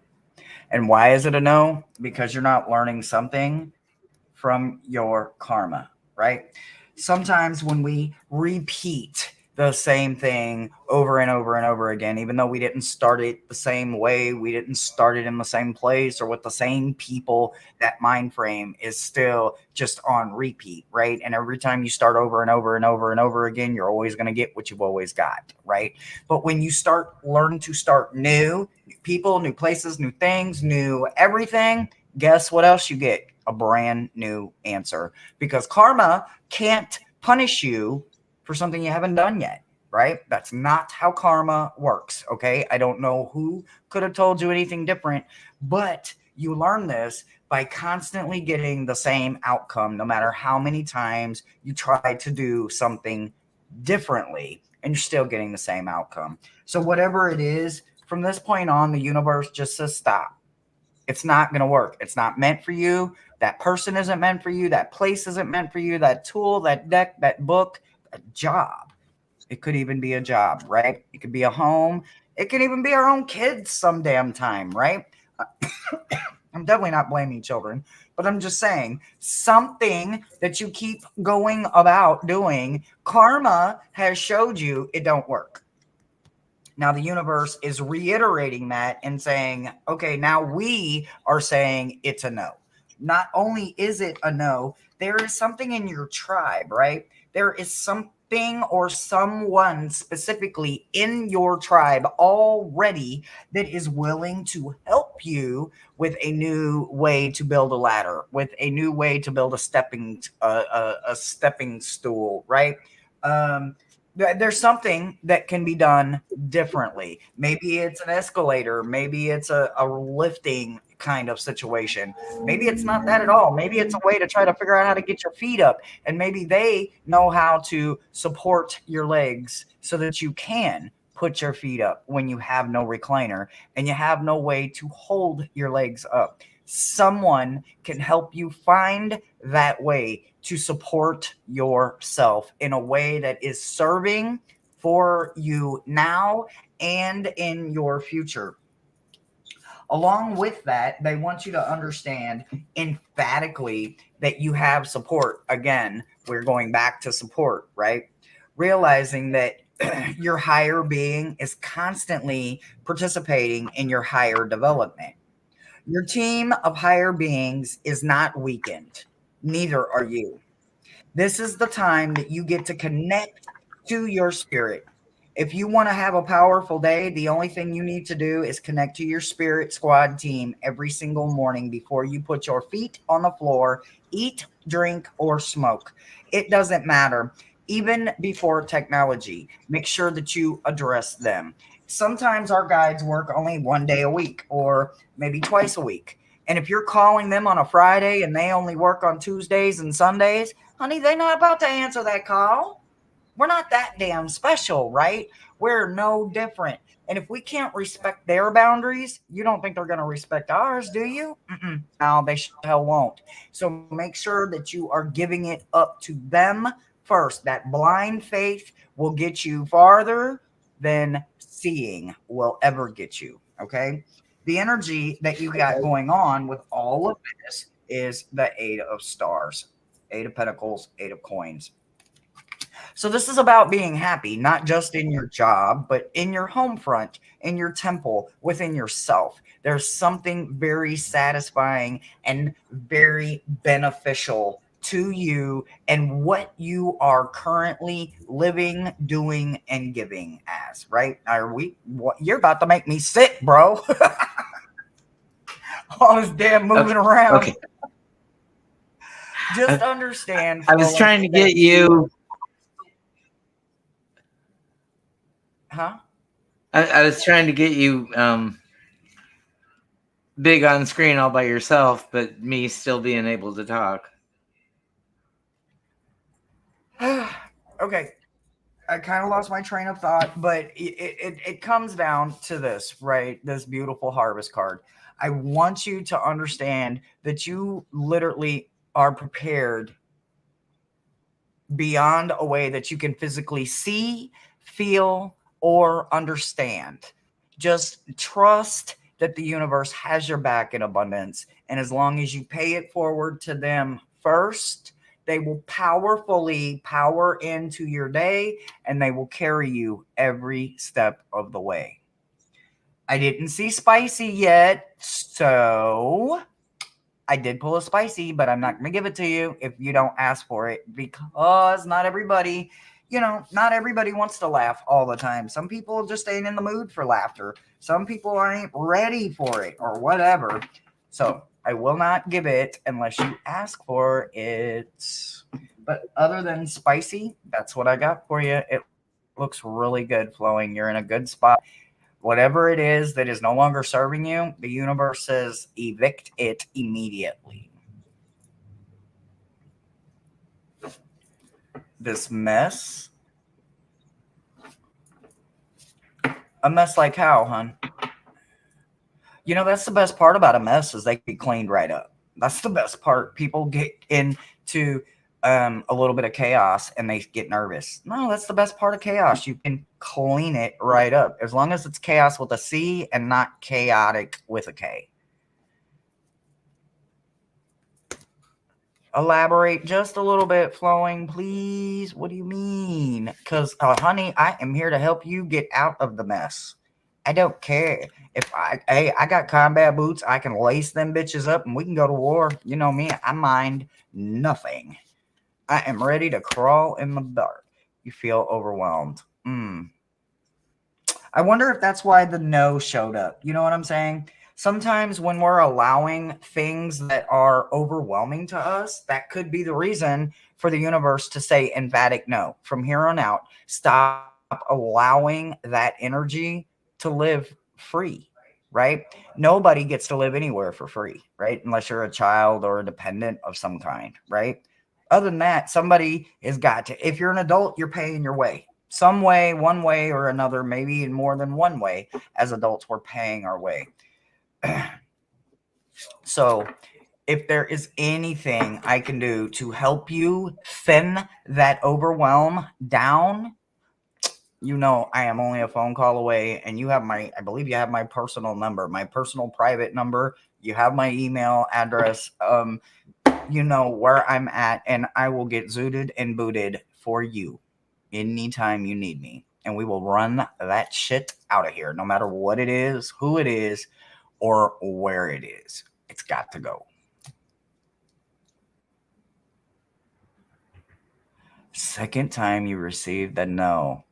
And why is it a no? Because you're not learning something from your karma, right? Sometimes when we repeat the same thing over and over and over again, even though we didn't start it the same way, we didn't start it in the same place or with the same people, that mind frame is still just on repeat, right? And every time you start over and over and over and over again, you're always going to get what you've always got, right? But when you start learning to start new people, new places, new things, new everything, guess what else you get? A brand new answer, because karma can't punish you for something you haven't done yet, right? That's not how karma works, okay? I don't know who could have told you anything different, but you learn this by constantly getting the same outcome, no matter how many times you try to do something differently, and you're still getting the same outcome. So, whatever it is, from this point on, the universe just says stop. It's not going to work. It's not meant for you. That person isn't meant for you. That place isn't meant for you. That tool, that deck, that book, that job. It could even be a job, right? It could be a home. It could even be our own kids some damn time, right? I'm definitely not blaming children, but I'm just saying something that you keep going about doing, karma has showed you it don't work. Now the universe is reiterating that and saying, okay, now we are saying it's a no. Not only is it a no, there is something in your tribe, right? There is something or someone specifically in your tribe already that is willing to help you with a new way to build a ladder, with a new way to build a stepping stool, right? Um, there's something that can be done differently. Maybe it's an escalator. Maybe it's a lifting kind of situation. Maybe it's not that at all. Maybe it's a way to try to figure out how to get your feet up. And maybe they know how to support your legs so that you can put your feet up when you have no recliner and you have no way to hold your legs up. Someone can help you find that way to support yourself in a way that is serving for you now and in your future. Along with that, they want you to understand emphatically that you have support. Again, we're going back to support, right? Realizing that your higher being is constantly participating in your higher development. Your team of higher beings is not weakened, neither are you. This is the time that you get to connect to your spirit. If you want to have a powerful day, the only thing you need to do is connect to your spirit squad team every single morning before you put your feet on the floor, eat, drink, or smoke. It doesn't matter. Even before technology, make sure that you address them. Sometimes our guides work only one day a week or maybe twice a week. And if you're calling them on a Friday and they only work on Tuesdays and Sundays, honey, they're not about to answer that call. We're not that damn special, right? We're no different. And if we can't respect their boundaries, you don't think they're going to respect ours, do you? No, they hell won't. So make sure that you are giving it up to them first. That blind faith will get you farther than seeing will ever get you. Okay. The energy that you got going on with all of this is the Eight of Stars, Eight of Pentacles, Eight of Coins. So this is about being happy, not just in your job, but in your home front, in your temple, within yourself. There's something very satisfying and very beneficial to you and what you are currently living, doing, and giving as, right? Are we what you're about to make me sick, bro. All this damn moving around. Okay. Just understand. I was trying to get you. Huh? I was trying to get you big on screen all by yourself, but me still being able to talk. Okay. I kind of lost my train of thought, but it comes down to this, right? This beautiful harvest card. I want you to understand that you literally are prepared beyond a way that you can physically see, feel, or understand. Just trust that the universe has your back in abundance. And as long as you pay it forward to them first, they will powerfully power into your day and they will carry you every step of the way. I didn't see spicy yet, so I did pull a spicy, but I'm not going to give it to you if you don't ask for it because not everybody, not everybody wants to laugh all the time. Some people just ain't in the mood for laughter. Some people aren't ready for it or whatever. So I will not give it unless you ask for it. But other than spicy, that's what I got for you. It looks really good flowing. You're in a good spot. Whatever it is that is no longer serving you, the universe says evict it immediately. This mess? A mess like how, hun? That's the best part about a mess is they get cleaned right up. That's the best part. People get into a little bit of chaos and they get nervous. No, that's the best part of chaos. You can clean it right up as long as it's chaos with a C and not chaotic with a K. Elaborate just a little bit, flowing, please. What do you mean? Because, honey, I am here to help you get out of the mess. I don't care if I got combat boots. I can lace them bitches up and we can go to war. You know me, I mind nothing. I am ready to crawl in the dark. You feel overwhelmed. I wonder if that's why the no showed up. You know what I'm saying? Sometimes when we're allowing things that are overwhelming to us, that could be the reason for the universe to say emphatic no. From here on out, stop allowing that energy to live free, right? Nobody gets to live anywhere for free, right? Unless you're a child or a dependent of some kind, right? Other than that, somebody has got to, if you're an adult, you're paying your way. Some way, one way or another, maybe in more than one way, as adults, we're paying our way. So, if there is anything I can do to help you thin that overwhelm down, I am only a phone call away, and I believe you have my personal number, my personal private number. You have my email address. You know where I'm at, and I will get zooted and booted for you anytime you need me. And we will run that shit out of here, no matter what it is, who it is, or where it is. It's got to go. Second time you received the no.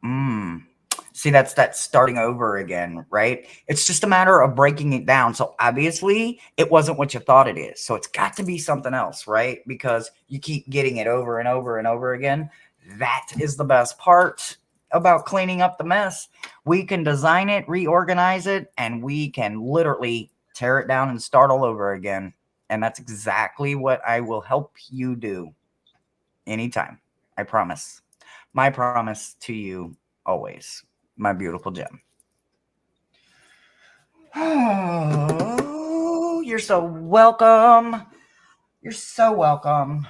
See, that's that starting over again, right? It's just a matter of breaking it down. So obviously, it wasn't what you thought it is. So it's got to be something else, right? Because you keep getting it over and over and over again. That is the best part about cleaning up the mess. We can design it, reorganize it, and we can literally tear it down and start all over again. And that's exactly what I will help you do anytime. I promise. My promise to you always, my beautiful gem. Oh, you're so welcome. You're so welcome.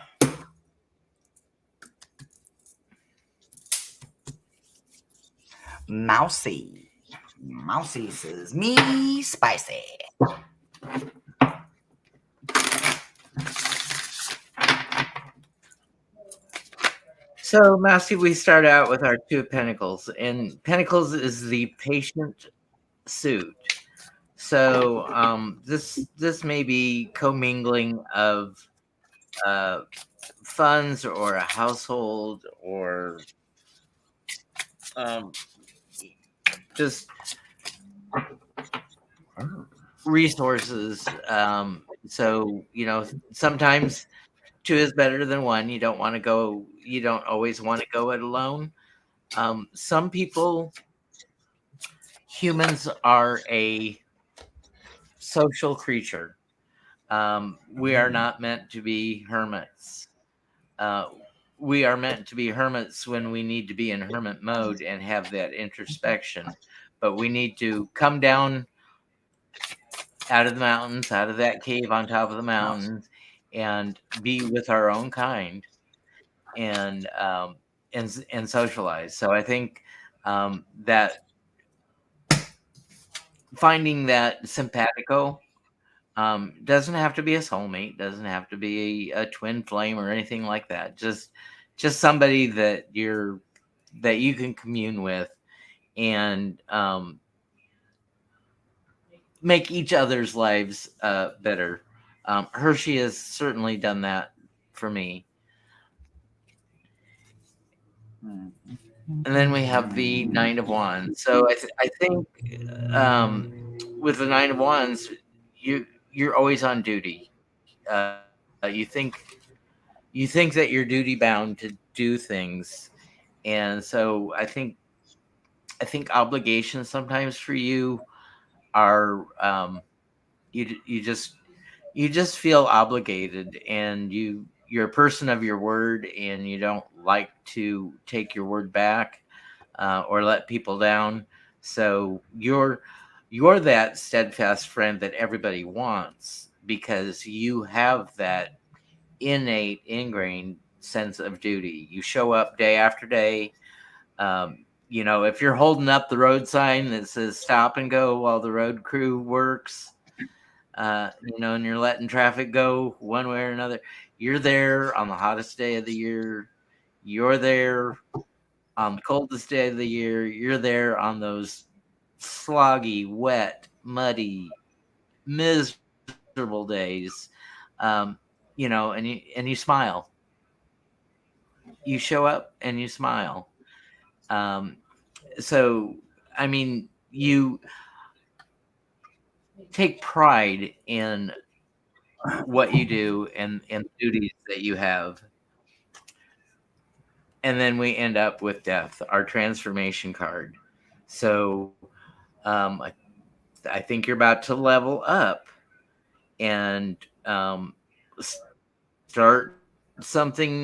Mousy. Mousy says, me spicy. So, Mousy, we start out with our two of Pentacles, and Pentacles is the patient suit. So, this may be commingling of funds or a household or just resources. So, sometimes two is better than one. You don't always want to go it alone. Some people, humans are a social creature. We are not meant to be hermits. Uh, we are meant to be hermits when we need to be in hermit mode and have that introspection. But we need to come down out of the mountains, out of that cave on top of the mountains, and be with our own kind and socialize. So I think that finding that simpatico. Doesn't have to be a soulmate, doesn't have to be a twin flame or anything like that. Just somebody that you can commune with and make each other's lives better. Hershey has certainly done that for me. And then we have the Nine of Wands. So I think with the Nine of Wands, you're always on duty. You think that you're duty bound to do things, and so I think obligations sometimes for you are you you just feel obligated, and you're a person of your word, and you don't like to take your word back or let people down. So you're that steadfast friend that everybody wants because you have that innate, ingrained sense of duty. You show up day after day. If you're holding up the road sign that says stop and go while the road crew works, and you're letting traffic go one way or another, you're there on the hottest day of the year. You're there on the coldest day of the year. You're there on those sloggy, wet, muddy, miserable days. And you smile. You show up and you smile. Um, so, I mean, you take pride in what you do and the duties that you have. And then we end up with death, our transformation card. So, I think you're about to level up and start something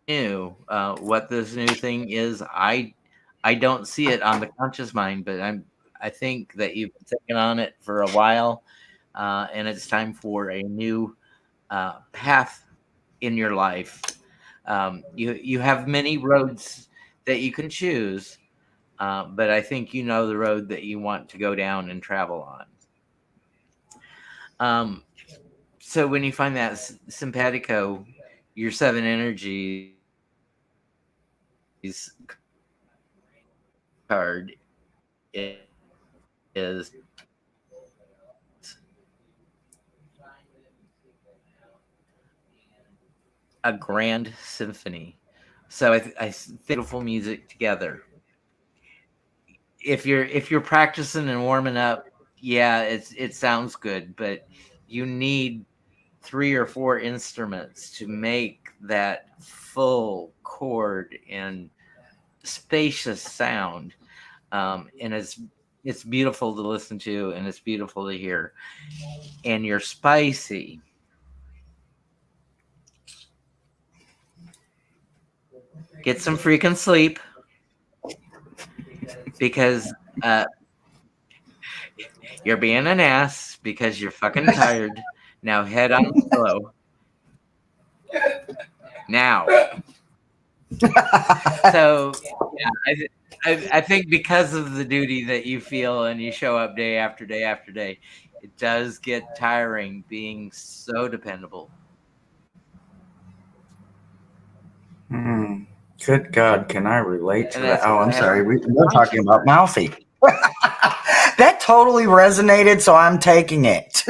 new. What this new thing is, I don't see it on the conscious mind, but I think that you've been thinking on it for a while, and it's time for a new path in your life. You have many roads that you can choose, but I think you know the road that you want to go down and travel on. So when you find that simpatico, your seven energies card is a grand symphony. So I think beautiful music together. If you're practicing and warming up, yeah, it sounds good, but you need three or four instruments to make that full chord and spacious sound. And it's beautiful to listen to, and it's beautiful to hear. And you're spicy. Get some freaking sleep because you're being an ass because you're fucking tired. Now head on the pillow. Now. So yeah, I think because of the duty that you feel and you show up day after day after day, it does get tiring being so dependable. Good God, can I relate to And that? that's Oh, what I'm I have sorry. on We're my talking about Mousy. That totally resonated, so I'm taking it.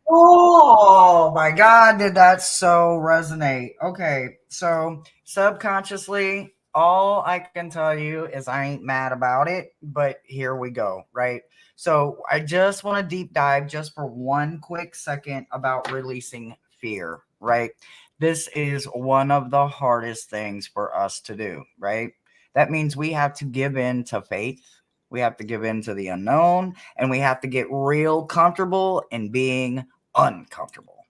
Oh my God, did that so resonate? Okay, so subconsciously, all I can tell you is I ain't mad about it, but here we go, right? So I just want to deep dive just for one quick second about releasing fear, right? This is one of the hardest things for us to do, right? That means we have to give in to faith. We have to give in to the unknown, and we have to get real comfortable in being uncomfortable.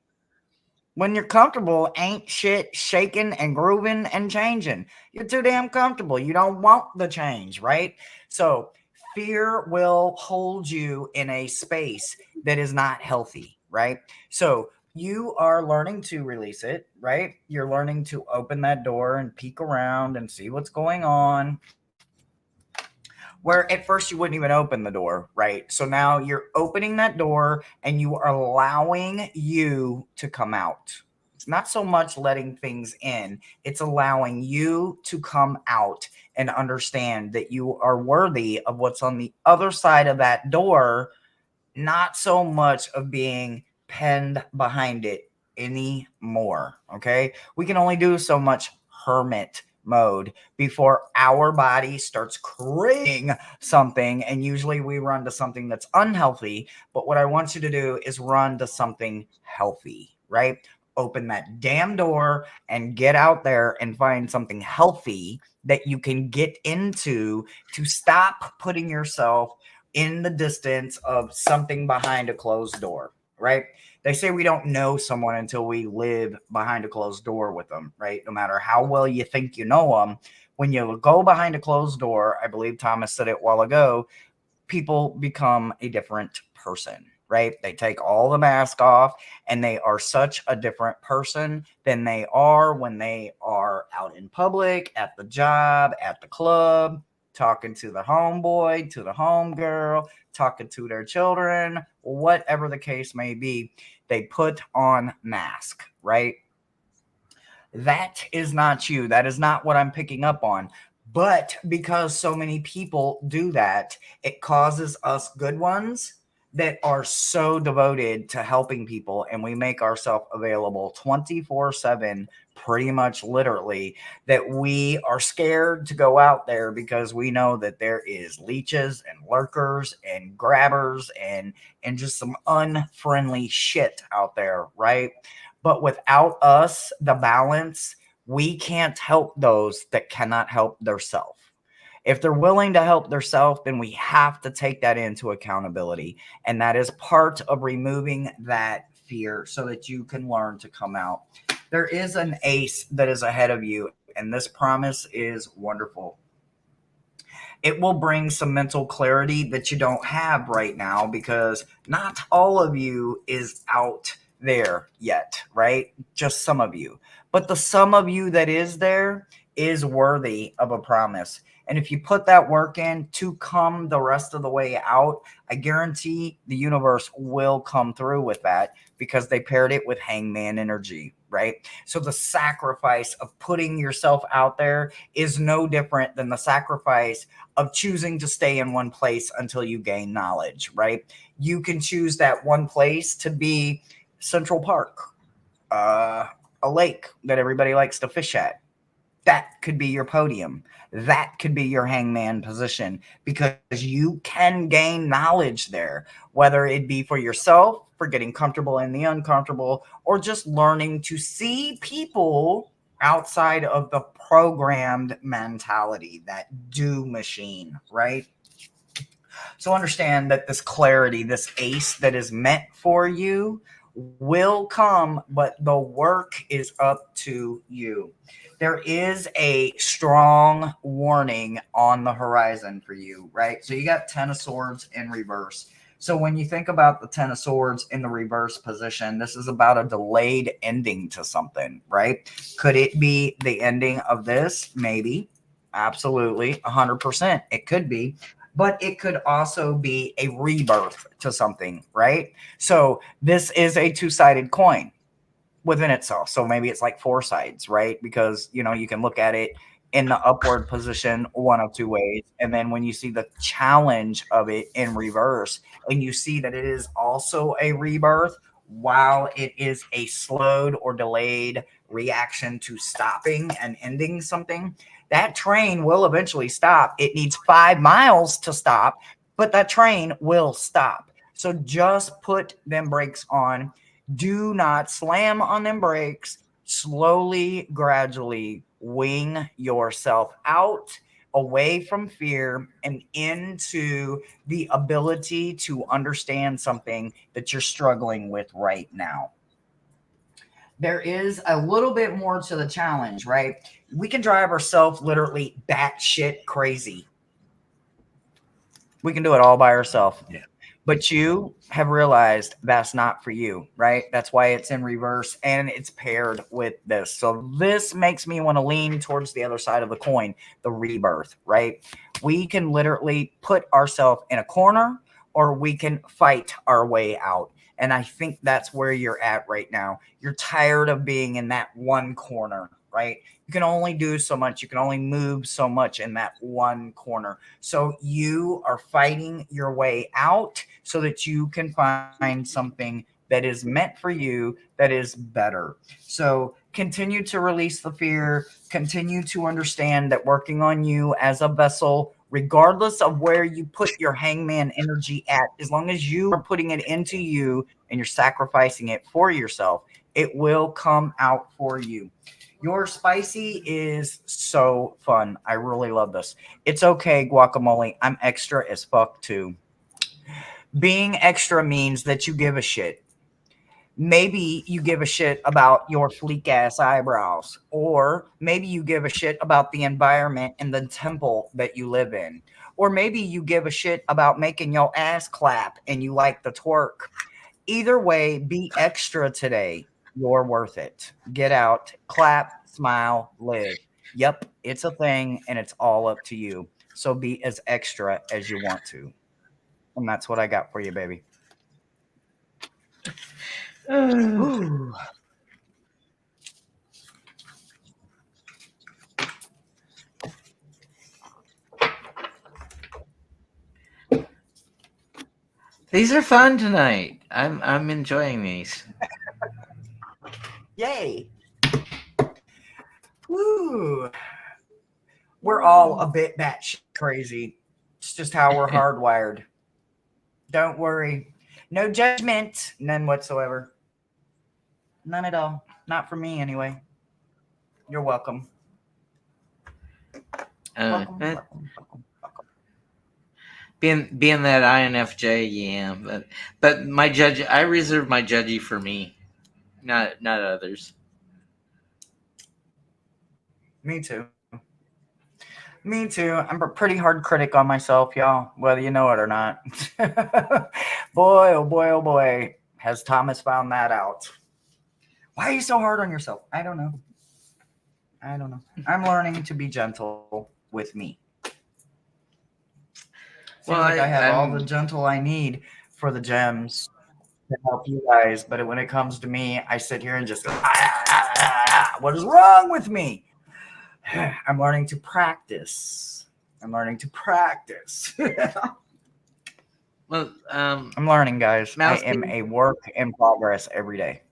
When you're comfortable, ain't shit shaking and grooving and changing. You're too damn comfortable. You don't want the change, right? So, fear will hold you in a space that is not healthy, right? So, you are learning to release it, right? You're learning to open that door and peek around and see what's going on. where at first you wouldn't even open the door, right? So now you're opening that door and you are allowing you to come out. It's not so much letting things in, it's allowing you to come out and understand that you are worthy of what's on the other side of that door, not so much of being penned behind it anymore. Okay. We can only do so much hermit mode before our body starts craving something. And usually we run to something that's unhealthy. But what I want you to do is run to something healthy, right? Open that damn door and get out there and find something healthy that you can get into to stop putting yourself in the distance of something behind a closed door, right? They say we don't know someone until we live behind a closed door with them, right? No matter how well you think you know them, when you go behind a closed door, I believe Thomas said it a while ago, people become a different person, right? They take all the mask off and they are such a different person than they are when they are out in public, at the job, at the club, talking to the homeboy, to the homegirl, talking to their children, whatever the case may be. They put on mask, right? That is not you. That is not what I'm picking up on. But because so many people do that, it causes us good ones that are so devoted to helping people, and we make ourselves available 24/7, pretty much literally, that we are scared to go out there because we know that there is leeches and lurkers and grabbers and just some unfriendly shit out there, right? But without us, the balance, we can't help those that cannot help themselves. If they're willing to help themselves, then we have to take that into accountability. And that is part of removing that fear so that you can learn to come out. There is an ace that is ahead of you, and this promise is wonderful. It will bring some mental clarity that you don't have right now because not all of you is out there yet, right? Just some of you. But the some of you that is there is worthy of a promise. And if you put that work in to come the rest of the way out, I guarantee the universe will come through with that because they paired it with hangman energy, right? So the sacrifice of putting yourself out there is no different than the sacrifice of choosing to stay in one place until you gain knowledge, right? You can choose that one place to be Central Park, a lake that everybody likes to fish at. That could be your podium. That could be your hangman position because you can gain knowledge there, whether it be for yourself, for getting comfortable in the uncomfortable, or just learning to see people outside of the programmed mentality, that do machine, right? So understand that this clarity, this ace that is meant for you will come, but the work is up to you. There is a strong warning on the horizon for you, right? So you got 10 of swords in reverse. So when you think about the 10 of swords in the reverse position, this is about a delayed ending to something, right? Could it be the ending of this? Maybe. Absolutely. 100%. It could be. But it could also be a rebirth to something, right? So this is a two-sided coin within itself. So maybe it's like four sides, right? Because, you know, you can look at it in the upward position one of two ways. And then when you see the challenge of it in reverse, and you see that it is also a rebirth, while it is a slowed or delayed reaction to stopping and ending something, that train will eventually stop. It needs 5 miles to stop, but that train will stop. So just put them brakes on. Do not slam on them brakes. Slowly, gradually wing yourself out away from fear and into the ability to understand something that you're struggling with right now. There is a little bit more to the challenge, right? We can drive ourselves literally batshit crazy. We can do it all by ourselves. Yeah. But you have realized that's not for you, right? That's why it's in reverse and it's paired with this. So this makes me want to lean towards the other side of the coin, the rebirth, right? We can literally put ourselves in a corner or we can fight our way out. And I think that's where you're at right now. You're tired of being in that one corner, right? You can only do so much. You can only move so much in that one corner. So you are fighting your way out so that you can find something that is meant for you, that is better. So continue to release the fear, continue to understand that working on you as a vessel, regardless of where you put your hangman energy at, as long as you are putting it into you and you're sacrificing it for yourself, it will come out for you. Your spicy is so fun. I really love this. It's okay, guacamole. I'm extra as fuck too. Being extra means that you give a shit. Maybe you give a shit about your fleek ass eyebrows, or maybe you give a shit about the environment and the temple that you live in, or maybe you give a shit about making your ass clap and you like the twerk. Either way, be extra today. You're worth it. Get out, clap, smile, live. Yep, it's a thing and it's all up to you. So be as extra as you want to. And that's what I got for you, baby. Ooh. These are fun tonight. I'm enjoying these. Yay. Woo. We're all a bit batshit crazy. It's just how we're hardwired. Don't worry. No judgment. None whatsoever. None at all. Not for me, anyway. You're welcome. Welcome, But welcome, welcome, welcome. being that INFJ, yeah. But my judge, I reserve my judgy for me, not others. Me too. Me too. I'm a pretty hard critic on myself, y'all, whether you know it or not. Boy, oh boy, oh boy. Has Thomas found that out? Why are you so hard on yourself? I don't know. I don't know. I'm learning to be gentle with me. Seems Well, like I have all the I'm gentle I need for the gems to help you guys, but when it comes to me, I sit here and just go, what is wrong with me? I'm learning to practice. I'm learning to practice. well, I'm learning, guys. I Mousy, am a work in progress every day.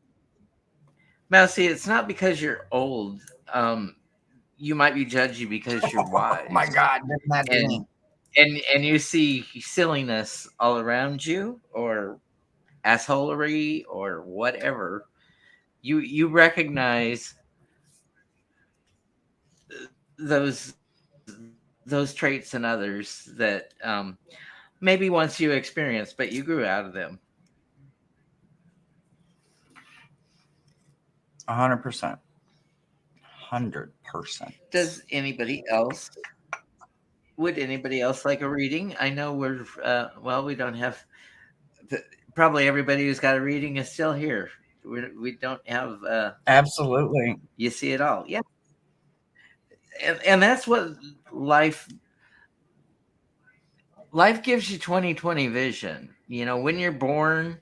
Mousy. It's not because you're old. Um, you might be judgy because you're Oh my wise, God, didn't that be and me? and you see silliness all around you, or assholery, or whatever. You recognize those those traits in others that maybe once you experienced, but you grew out of them. 100%. 100%. Does anybody else? Would anybody else like a reading? I know we're well. We don't have the, probably everybody who's got a reading is still here. We don't have Absolutely. you see it all. Yeah, and that's what life life gives you 20/20 vision. You know, when you're born,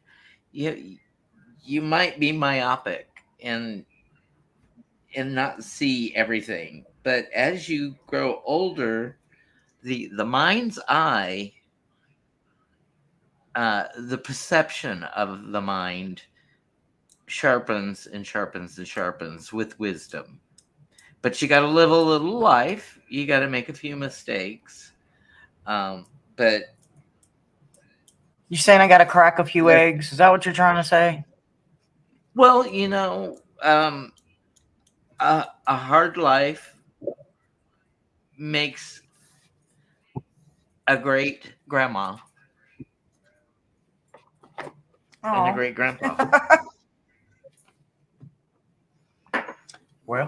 you might be myopic and not see everything. But as you grow older, the mind's eye, the perception of the mind sharpens and sharpens and sharpens with wisdom. But you got to live a little life. You got to make a few mistakes. But You saying I got to crack a few that eggs? Is that what you're trying to say? well, a hard life makes a great grandma and a Oh. great grandpa. Well,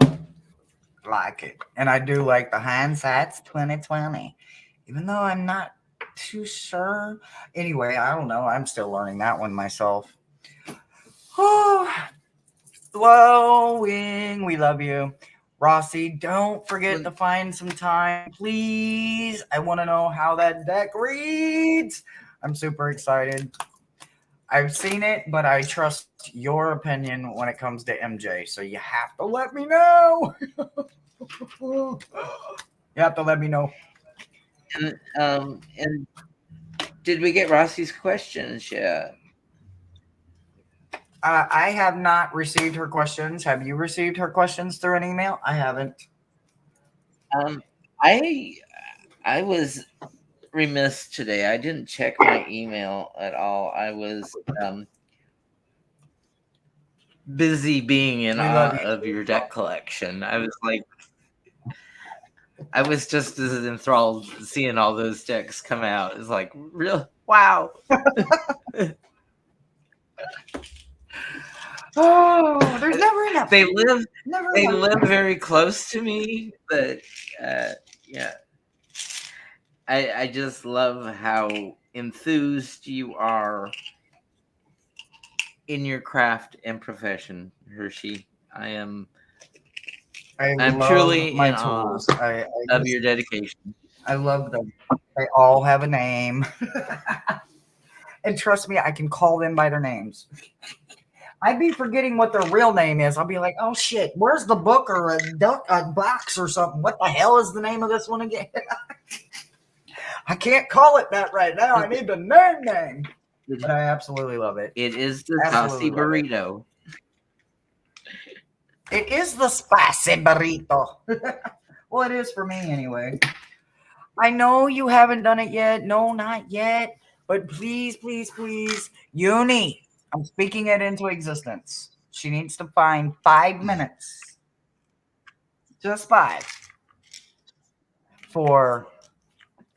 like it. And I do like the hindsight's 2020. Even though I'm not too sure. Anyway, I don't know. I'm still learning that one myself. Oh, glowing. We love you. Rossy, don't forget to find some time, please. I want to know how that deck reads. I'm super excited. I've seen it, but I trust your opinion when it comes to MJ. So you have to let me know. You have to let me know. And did we get Rossy's questions yet? I have not received her questions. Have you received her questions through an email? I haven't. Um, I was remiss today. I didn't check my email at all. I was busy being in We love awe you. of your deck collection. I was like, I was just as enthralled seeing all those decks come out. It's like, real wow. Oh, there's never enough. They live Never they enough. live very close to me, but yeah. I just love how enthused you are in your craft and profession, Hershe. I'm I love truly my in awe tools. of your dedication. I love them. They all have a name. And trust me, I can call them by their names. I'd be forgetting what their real name is. I'll be like, oh shit, where's the book or a box or something? What the hell is the name of this one again? I can't call it that right now. I need the name. But I absolutely love it. It is the Absolutely saucy love it. burrito. It is the spicy burrito. Well, it is for me anyway. I know you haven't done it yet. No, not yet. But please, please, please, Uni, I'm speaking it into existence. She needs to find 5 minutes, just 5, for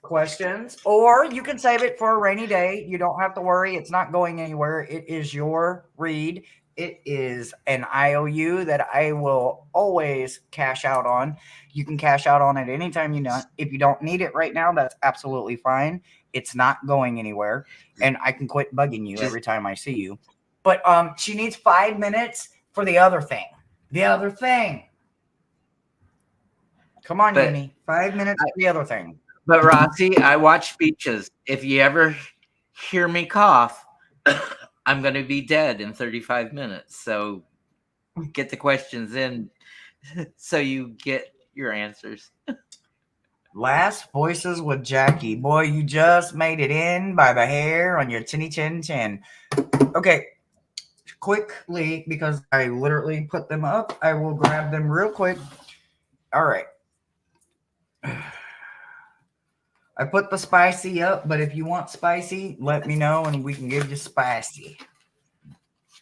questions, or you can save it for a rainy day. You don't have to worry. It's not going anywhere. It is your read. It is an IOU that I will always cash out on. You can cash out on it anytime you want. If you don't need it right now, that's absolutely fine. It's not going anywhere, and I can quit bugging you every time I see you. But she needs 5 minutes for the other thing. The other thing. Come on, Uni. 5 minutes for the other thing. But Rossy, I watch speeches. If you ever hear me cough, I'm going to be dead in 35 minutes. So get the questions in so you get your answers. Last Voices with Jackie. Boy, you just made it in by the hair on your chinny chin chin. Okay, quickly, because I literally put them up, I will grab them real quick. All right. I put the spicy up, but if you want spicy, let me know and we can give you spicy.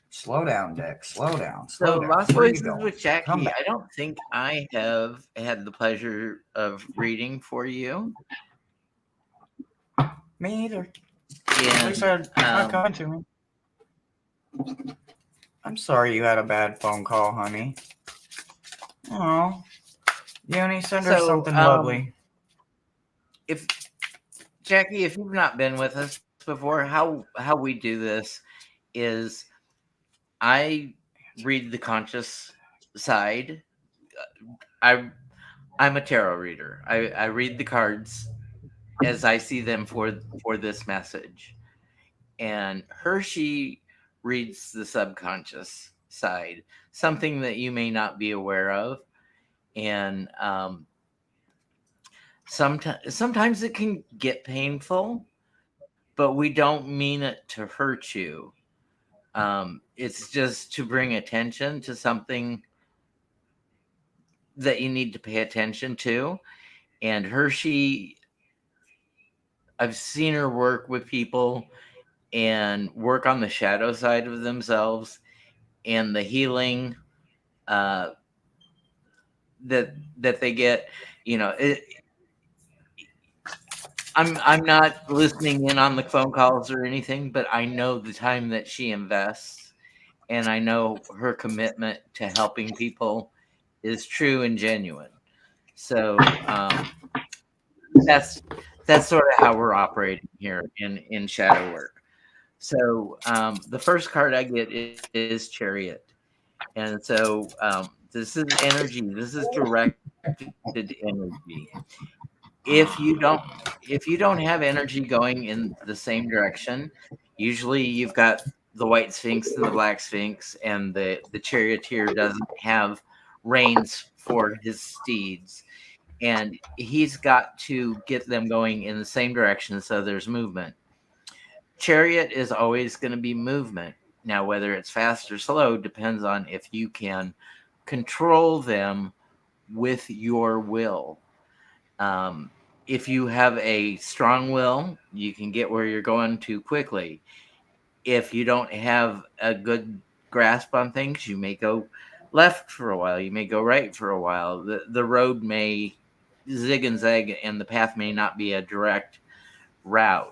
Slow down, Deck. Slow down. So, Slow down. Lost Where you Voices going? with Come Jackie, back. I don't think I have had the pleasure of reading for you. Me either. And, At least it's not coming to me. I'm sorry you had a bad phone call, honey. Oh, Uni, send her something lovely. If Jackie, if you've not been with us before, how we do this is I read the conscious side. I'm a tarot reader. I read the cards as I see them for this message, and Hershe reads the subconscious side, something that you may not be aware of, and sometimes it can get painful, but we don't mean it to hurt you. It's just to bring attention to something that you need to pay attention to. And Hershe, I've seen her work with people and work on the shadow side of themselves and the healing uh, that they get. You know, I'm not listening in on the phone calls or anything, but I know the time that she invests, and I know her commitment to helping people is true and genuine. So that's That's sort of how we're operating here in shadow work. So the first card I get is Chariot, and so this is energy. This is directed energy. If you don't have energy going in the same direction, usually you've got the white sphinx and the black sphinx, and the charioteer doesn't have reins for his steeds, and he's got to get them going in the same direction so there's movement. Chariot is always going to be movement. Now, whether it's fast or slow depends on if you can control them with your will. Um, if you have a strong will, you can get where you're going too quickly. If you don't have a good grasp on things, you may go left for a while, you may go right for a while. The road may zig and zag, and the path may not be a direct route.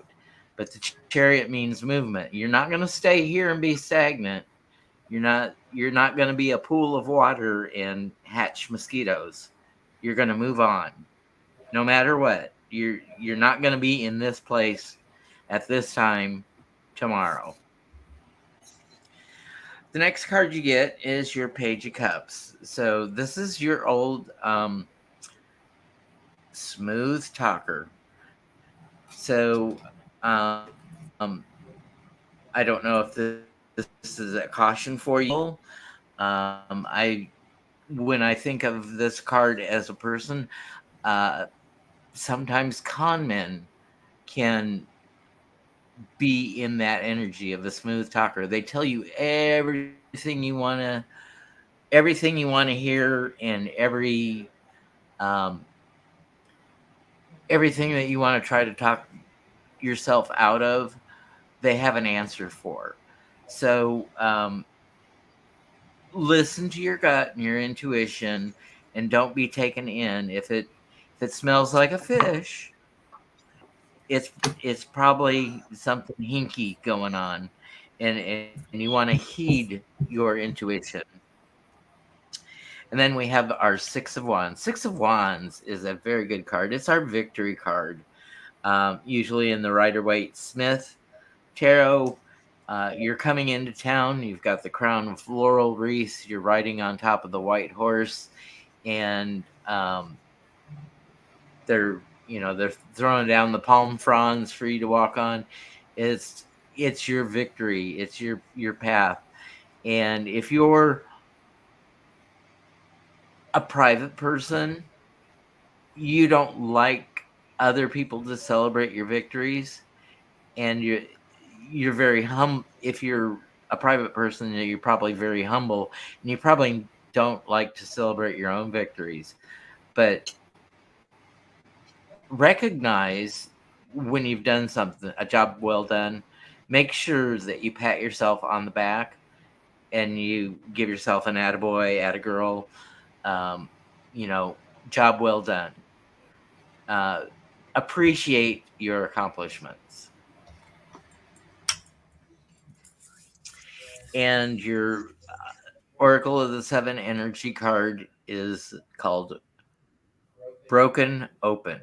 But the chariot means movement. You're not going to stay here and be stagnant. You're not going to be a pool of water and hatch mosquitoes. You're going to move on no matter what. You're not going to be in this place at this time tomorrow. The next card you get is your Page of Cups. So this is your old smooth talker. So I don't know if this is a caution for you. I when I think of this card as a person, uh, sometimes con men can be in that energy of a smooth talker. They tell you everything you want to hear, and um, everything that you want to try to talk yourself out of. They have an answer for. So listen to your gut and your intuition, and don't be taken in. If it smells like a fish, it's it's probably something hinky going on, and you want to heed your intuition. And then we have our Six of Wands. Six of Wands is a very good card. It's our victory card. Usually in the Rider-Waite Smith tarot, you're coming into town. You've got the crown of laurel wreaths. You're riding on top of the white horse, and they're they're throwing down the palm fronds for you to walk on. It's it's your victory. It's your path. And if you're a private person, you don't like other people to celebrate your victories, and you're very if you're a private person, you're probably very humble, and you probably don't like to celebrate your own victories. But recognize when you've done something, a job well done. Make sure that you pat yourself on the back and you give yourself an attaboy, attagirl, um, you know, job well done. Uh, appreciate your accomplishments. And your Oracle of the Seven energy card is called Broken Open.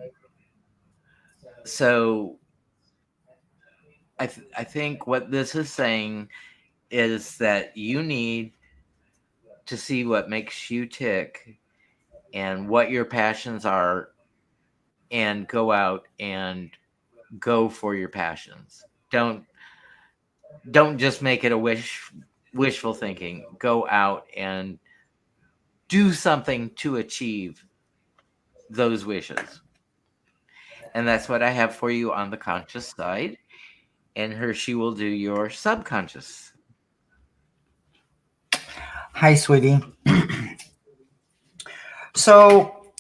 So I think what this is saying is that you need to see what makes you tick and what your passions are, and go out and go for your passions. Don't just make it a wishful thinking. Go out and do something to achieve those wishes. And that's what I have for you on the conscious side. And Hershe will do your subconscious. Hi, sweetie. So,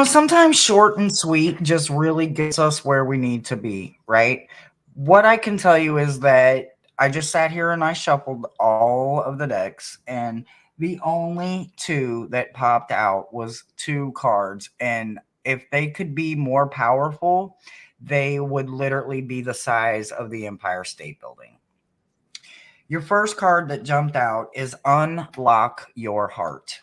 sometimes short and sweet just really gets us where we need to be, right? What I can tell you is that I just sat here and I shuffled all of the decks, and the only two that popped out was two cards. And if they could be more powerful, they would literally be the size of the Empire State Building. Your first card that jumped out is Unlock Your Heart.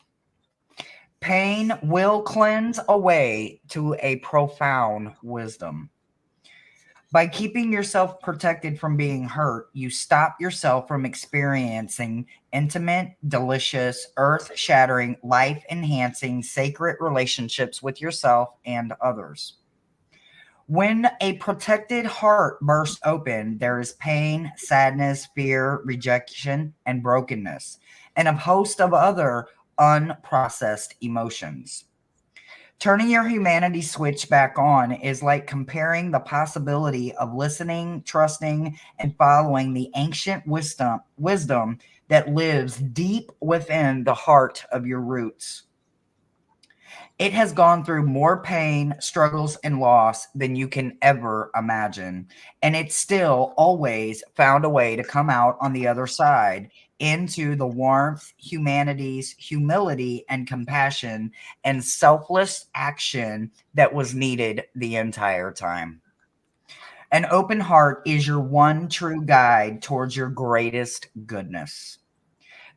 Pain will cleanse away to a profound wisdom. By keeping yourself protected from being hurt, you stop yourself from experiencing intimate, delicious, earth shattering, life enhancing, sacred relationships with yourself and others. When a protected heart bursts open, there is pain, sadness, fear, rejection, and brokenness, and a host of other unprocessed emotions. Turning your humanity switch back on is like comparing the possibility of listening, trusting, and following the ancient wisdom that lives deep within the heart of your roots. It has gone through more pain, struggles, and loss than you can ever imagine. And it's still always found a way to come out on the other side into the warmth, humanity's humility, and compassion and selfless action that was needed the entire time. An open heart is your one true guide towards your greatest goodness.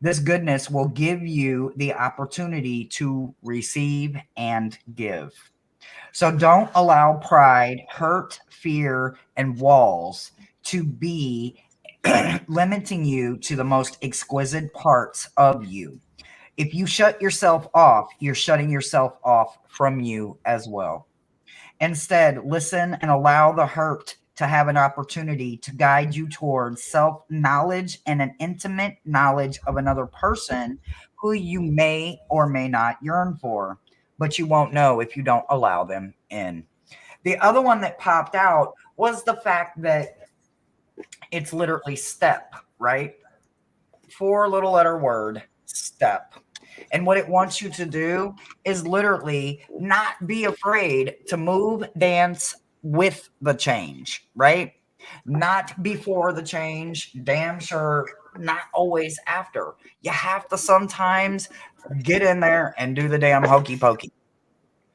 This goodness will give you the opportunity to receive and give. So don't allow pride, hurt, fear, and walls to be limiting you to the most exquisite parts of you. If you shut yourself off, you're shutting yourself off from you as well. Instead, listen and allow the hurt to have an opportunity to guide you towards self knowledge and an intimate knowledge of another person who you may or may not yearn for, but you won't know if you don't allow them in. The other one that popped out was the fact that it's literally step, right? Four little letter word, step. And what it wants you to do is literally not be afraid to move, dance with the change, right? Not before the change, damn sure not always after. You have to sometimes get in there and do the damn hokey pokey.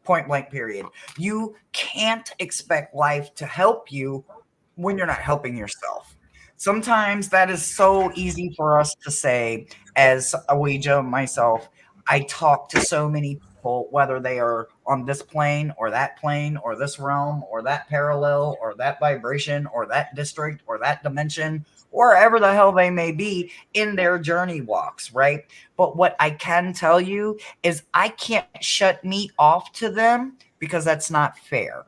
Point blank, period. You can't expect life to help you when you're not helping yourself. Sometimes that is so easy for us to say. As a Ouija myself, I talk to so many people, whether they are on this plane or this realm or that parallel or that vibration or that district or that dimension, wherever the hell they may be in their journey walks, right? But what I can tell you is I can't shut me off to them because that's not fair.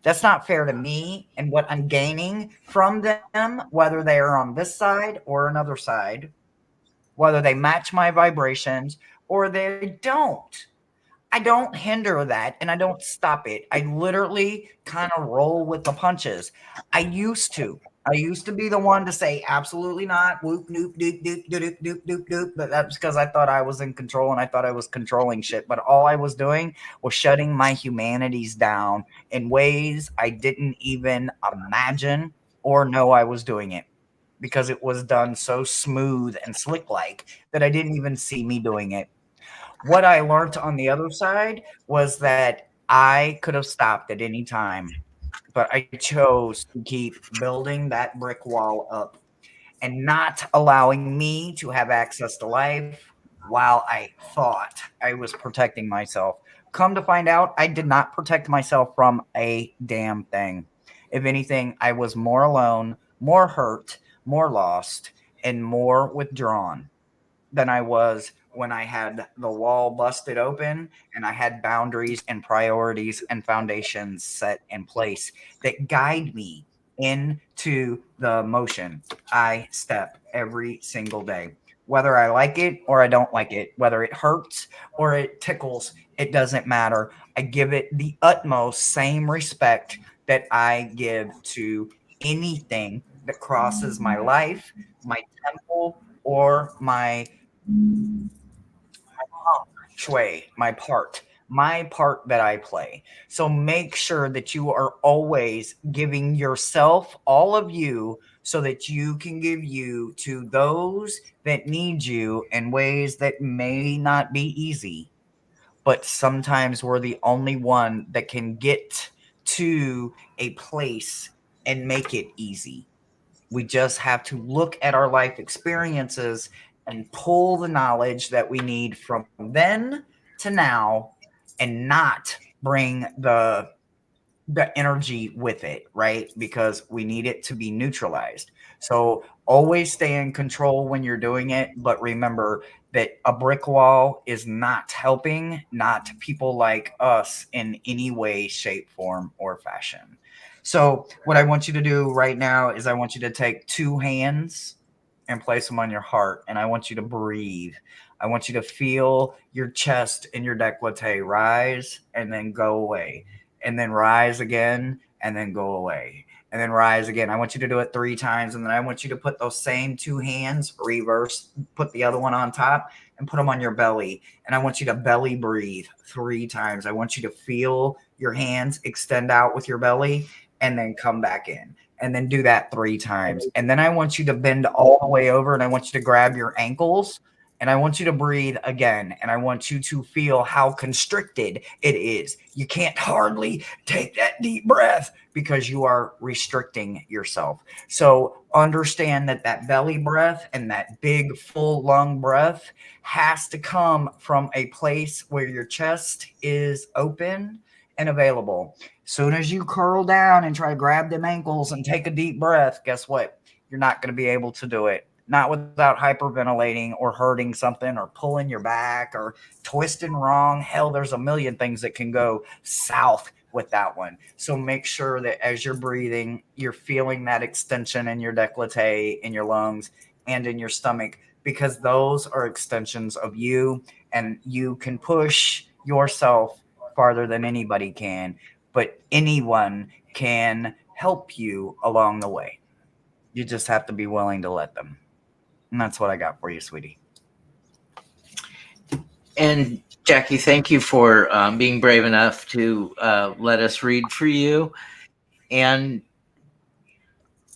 That's not fair to me and what I'm gaining from them, whether they are on this side or another side, whether they match my vibrations or they don't. I don't hinder that and I don't stop it. I literally kind of roll with the punches. I used to. I used to be the one to say absolutely not, whoop, noop, doop, doop, doop, doop, doop, doop. But that's because I thought I was in control and I thought I was controlling shit. But all I was doing was shutting my humanities down in ways I didn't even imagine or know I was doing it because it was done so smooth and slick like that I didn't even see me doing it. What I learned on the other side was that I could have stopped at any time, but I chose to keep building that brick wall up and not allowing me to have access to life while I thought I was protecting myself. Come to find out, I did not protect myself from a damn thing. If anything, I was more alone, more hurt, more lost, and more withdrawn than I was when I had the wall busted open and I had boundaries and priorities and foundations set in place that guide me into the motion I step every single day. Whether I like it or I don't like it, whether it hurts or it tickles, it doesn't matter. I give it the utmost same respect that I give to anything that crosses my life, my temple, or my shui, my part that I play. So make sure that you are always giving yourself, all of you, so that you can give you to those that need you in ways that may not be easy. But sometimes we're the only one that can get to a place and make it easy. We just have to look at our life experiences and pull the knowledge that we need from then, to now and not bring the energy with it, right? Because we need it to be neutralized. So always stay in control when you're doing it, but remember that a brick wall is not helping, not people like us in any way, shape, form, or fashion. So what I want you to do right now is I want you to take two hands and place them on your heart, and I want you to breathe. I want you to feel your chest and your décolleté rise and then go away, and then rise again and then go away, and then rise again. I want you to do it 3 times, and then I want you to put those same two hands reverse, put the other one on top, and put them on your belly. And I want you to belly breathe 3 times. I want you to feel your hands extend out with your belly and then come back in. And then do that 3 times. And then I want you to bend all the way over, and I want you to grab your ankles, and I want you to breathe again. And I want you to feel how constricted it is. You can't hardly take that deep breath because you are restricting yourself. So understand that that belly breath and that big full lung breath has to come from a place where your chest is open and available. Soon as you curl down and try to grab them ankles and take a deep breath, guess what? You're not going to be able to do it. Not without hyperventilating or hurting something or pulling your back or twisting wrong. Hell, there's a million things that can go south with that one. So make sure that as you're breathing, you're feeling that extension in your décolleté, in your lungs, and in your stomach, because those are extensions of you, and you can push yourself farther than anybody can, but anyone can help you along the way. You just have to be willing to let them. And that's what I got for you, sweetie. And Jackie, thank you for being brave enough to let us read for you. And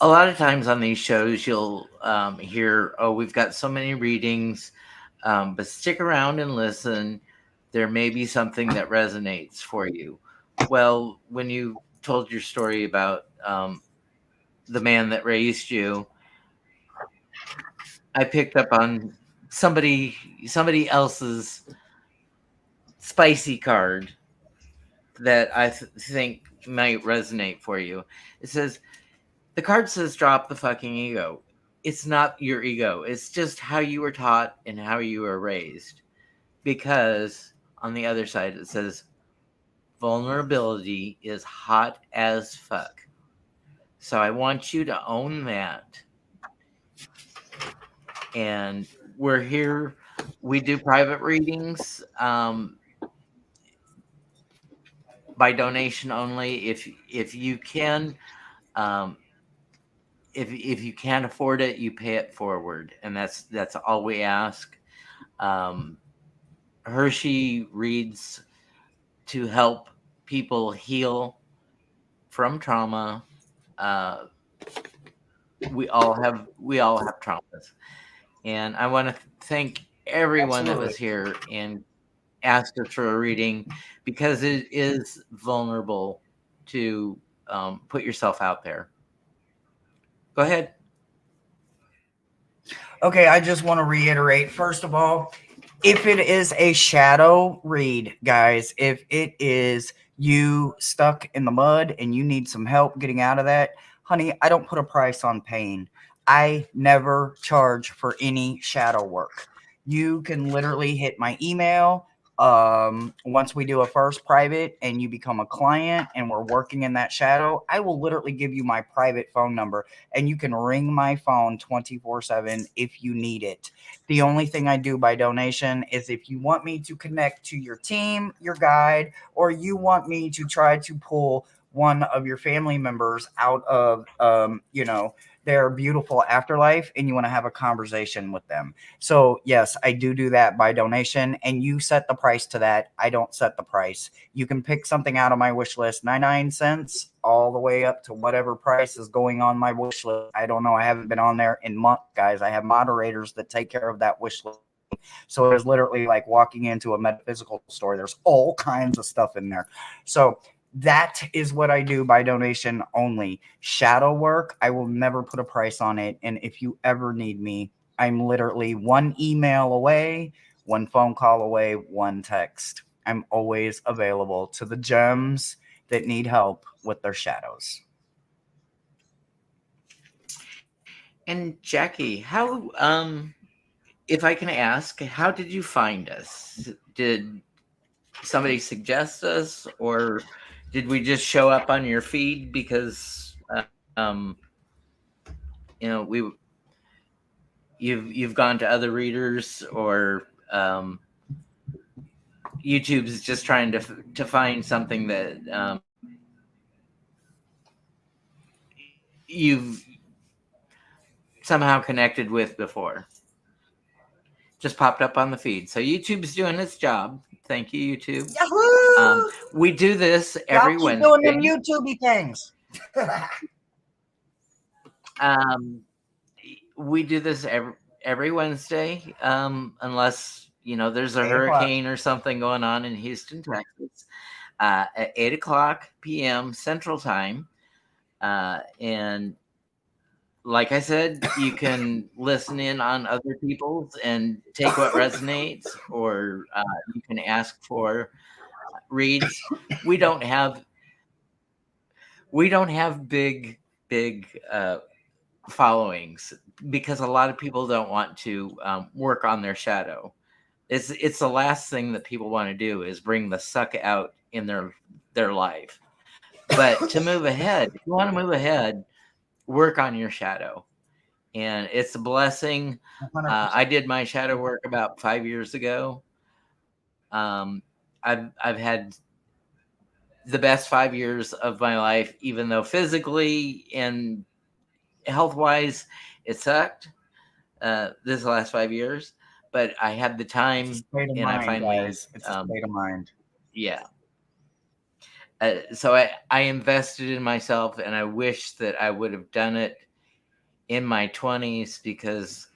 a lot of times on these shows, you'll hear, oh, we've got so many readings, but stick around and listen. There may be something that resonates for you. Well, when you told your story about the man that raised you, I picked up on somebody else's spicy card that I think might resonate for you. It says, the card says drop the fucking ego. It's not your ego. It's just how you were taught and how you were raised. Because on the other side it says vulnerability is hot as fuck. So I want you to own that. And we're here. We do private readings by donation only. If you can, um, if you can't afford it, you pay it forward, and that's all we ask. Um, Hershe reads to help people heal from trauma. Uh, we all have traumas, and I want to thank everyone that Absolutely. was here and asked us for a reading, because it is vulnerable to put yourself out there. Go ahead. Okay, I just want to reiterate, first of all, if it is a shadow read, guys, if it is you stuck in the mud and you need some help getting out of that, honey, I don't put a price on pain. I never charge for any shadow work. You can literally hit my email once we do a first private and you become a client and we're working in that shadow. I will literally give you my private phone number, and you can ring my phone 24/7 if you need it. The only thing I do by donation is if you want me to connect to your team, your guide, or you want me to try to pull one of your family members out of, their beautiful afterlife, and you want to have a conversation with them. So yes, I do that by donation, and you set the price to that. I don't set the price. You can pick something out of my wish list, 99 cents all the way up to whatever price is going on my wish list. I don't know. I haven't been on there in months, guys. I have moderators that take care of that wish list. So it was literally like walking into a metaphysical store. There's all kinds of stuff in there. So that is what I do by donation only. Shadow work, I will never put a price on it. And if you ever need me, I'm literally one email away, one phone call away, one text. I'm always available to the gems that need help with their shadows. And Jackie, how if I can ask, how did you find us? Did somebody suggest us, or did we just show up on your feed because we you've gone to other readers, or YouTube's just trying to find something that you've somehow connected with before? Just popped up on the feed. So YouTube's doing its job. Thank you, YouTube. Yahoo! We do this Y'all every keep doing Wednesday. them YouTubey things. Um, we do this every Wednesday, unless there's a 8 o'clock. hurricane or something going on in Houston, Texas, at 8 o'clock p.m. Central Time. And like I said, you can listen in on other people's and take what resonates, or you can ask for reads. We don't have big followings because a lot of people don't want to work on their shadow. It's the last thing that people want to do is bring the suck out in their life. But to move ahead, if you want to move ahead, work on your shadow, and it's a blessing. 100%. I did my shadow work about 5 years ago. I've had the best 5 years of my life, even though physically and health wise it sucked. This last 5 years, but I had the It's a time, state of and I mind, finally, guys. It's a state of mind. yeah. So I invested in myself, and I wish that I would have done it in my 20s, because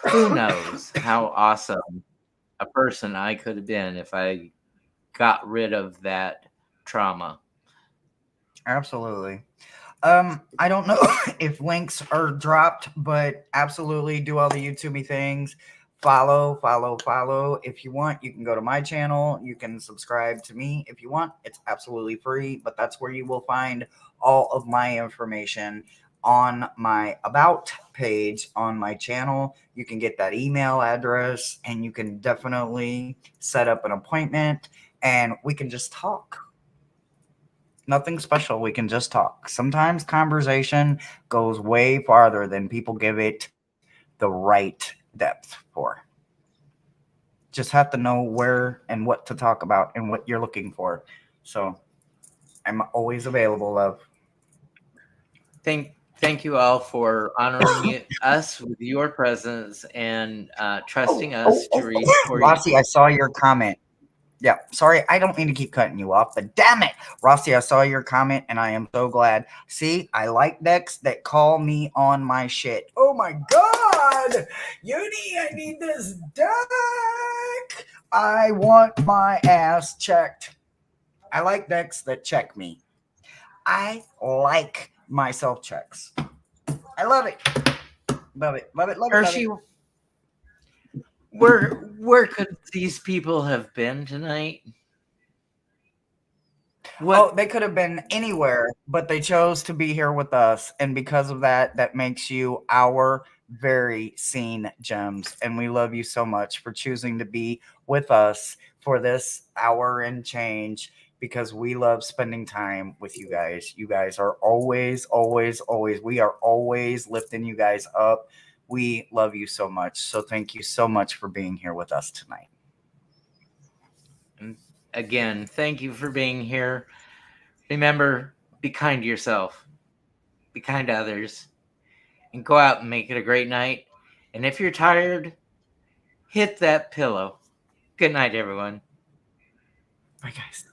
who knows how awesome a person I could have been if I got rid of that trauma. Absolutely. I don't know if links are dropped, but absolutely do all the YouTubey things. Follow, follow, follow. If you want, you can go to my channel. You can subscribe to me if you want. It's absolutely free, but that's where you will find all of my information on my about page on my channel. You can get that email address, and you can definitely set up an appointment, and we can just talk. Nothing special. We can just talk. Sometimes conversation goes way farther than people give it the right depth for. Just have to know where and what to talk about and what you're looking for. So I'm always available, love. Thank you all for honoring us with your presence, and trusting us to read for you. Rossy, I saw your comment. Yeah, sorry, I don't mean to keep cutting you off, but damn it, Rossy, I saw your comment and I am so glad. See, I like decks that call me on my shit. Oh my god, Uni, I need this deck. I want my ass checked. I like decks that check me. I like my self checks. I love it. Love it. Love it. Love it. Love it. Hershey, where could these people have been tonight? Oh, they could have been anywhere, but they chose to be here with us. And because of that, that makes you our very seen gems. And we love you so much for choosing to be with us for this hour and change, because we love spending time with you guys. You guys are always, always, always, we are always lifting you guys up. We love you so much. So thank you so much for being here with us tonight. And again, thank you for being here. Remember, be kind to yourself, be kind to others, and go out and make it a great night. And if you're tired, hit that pillow. Good night, everyone. Bye, guys.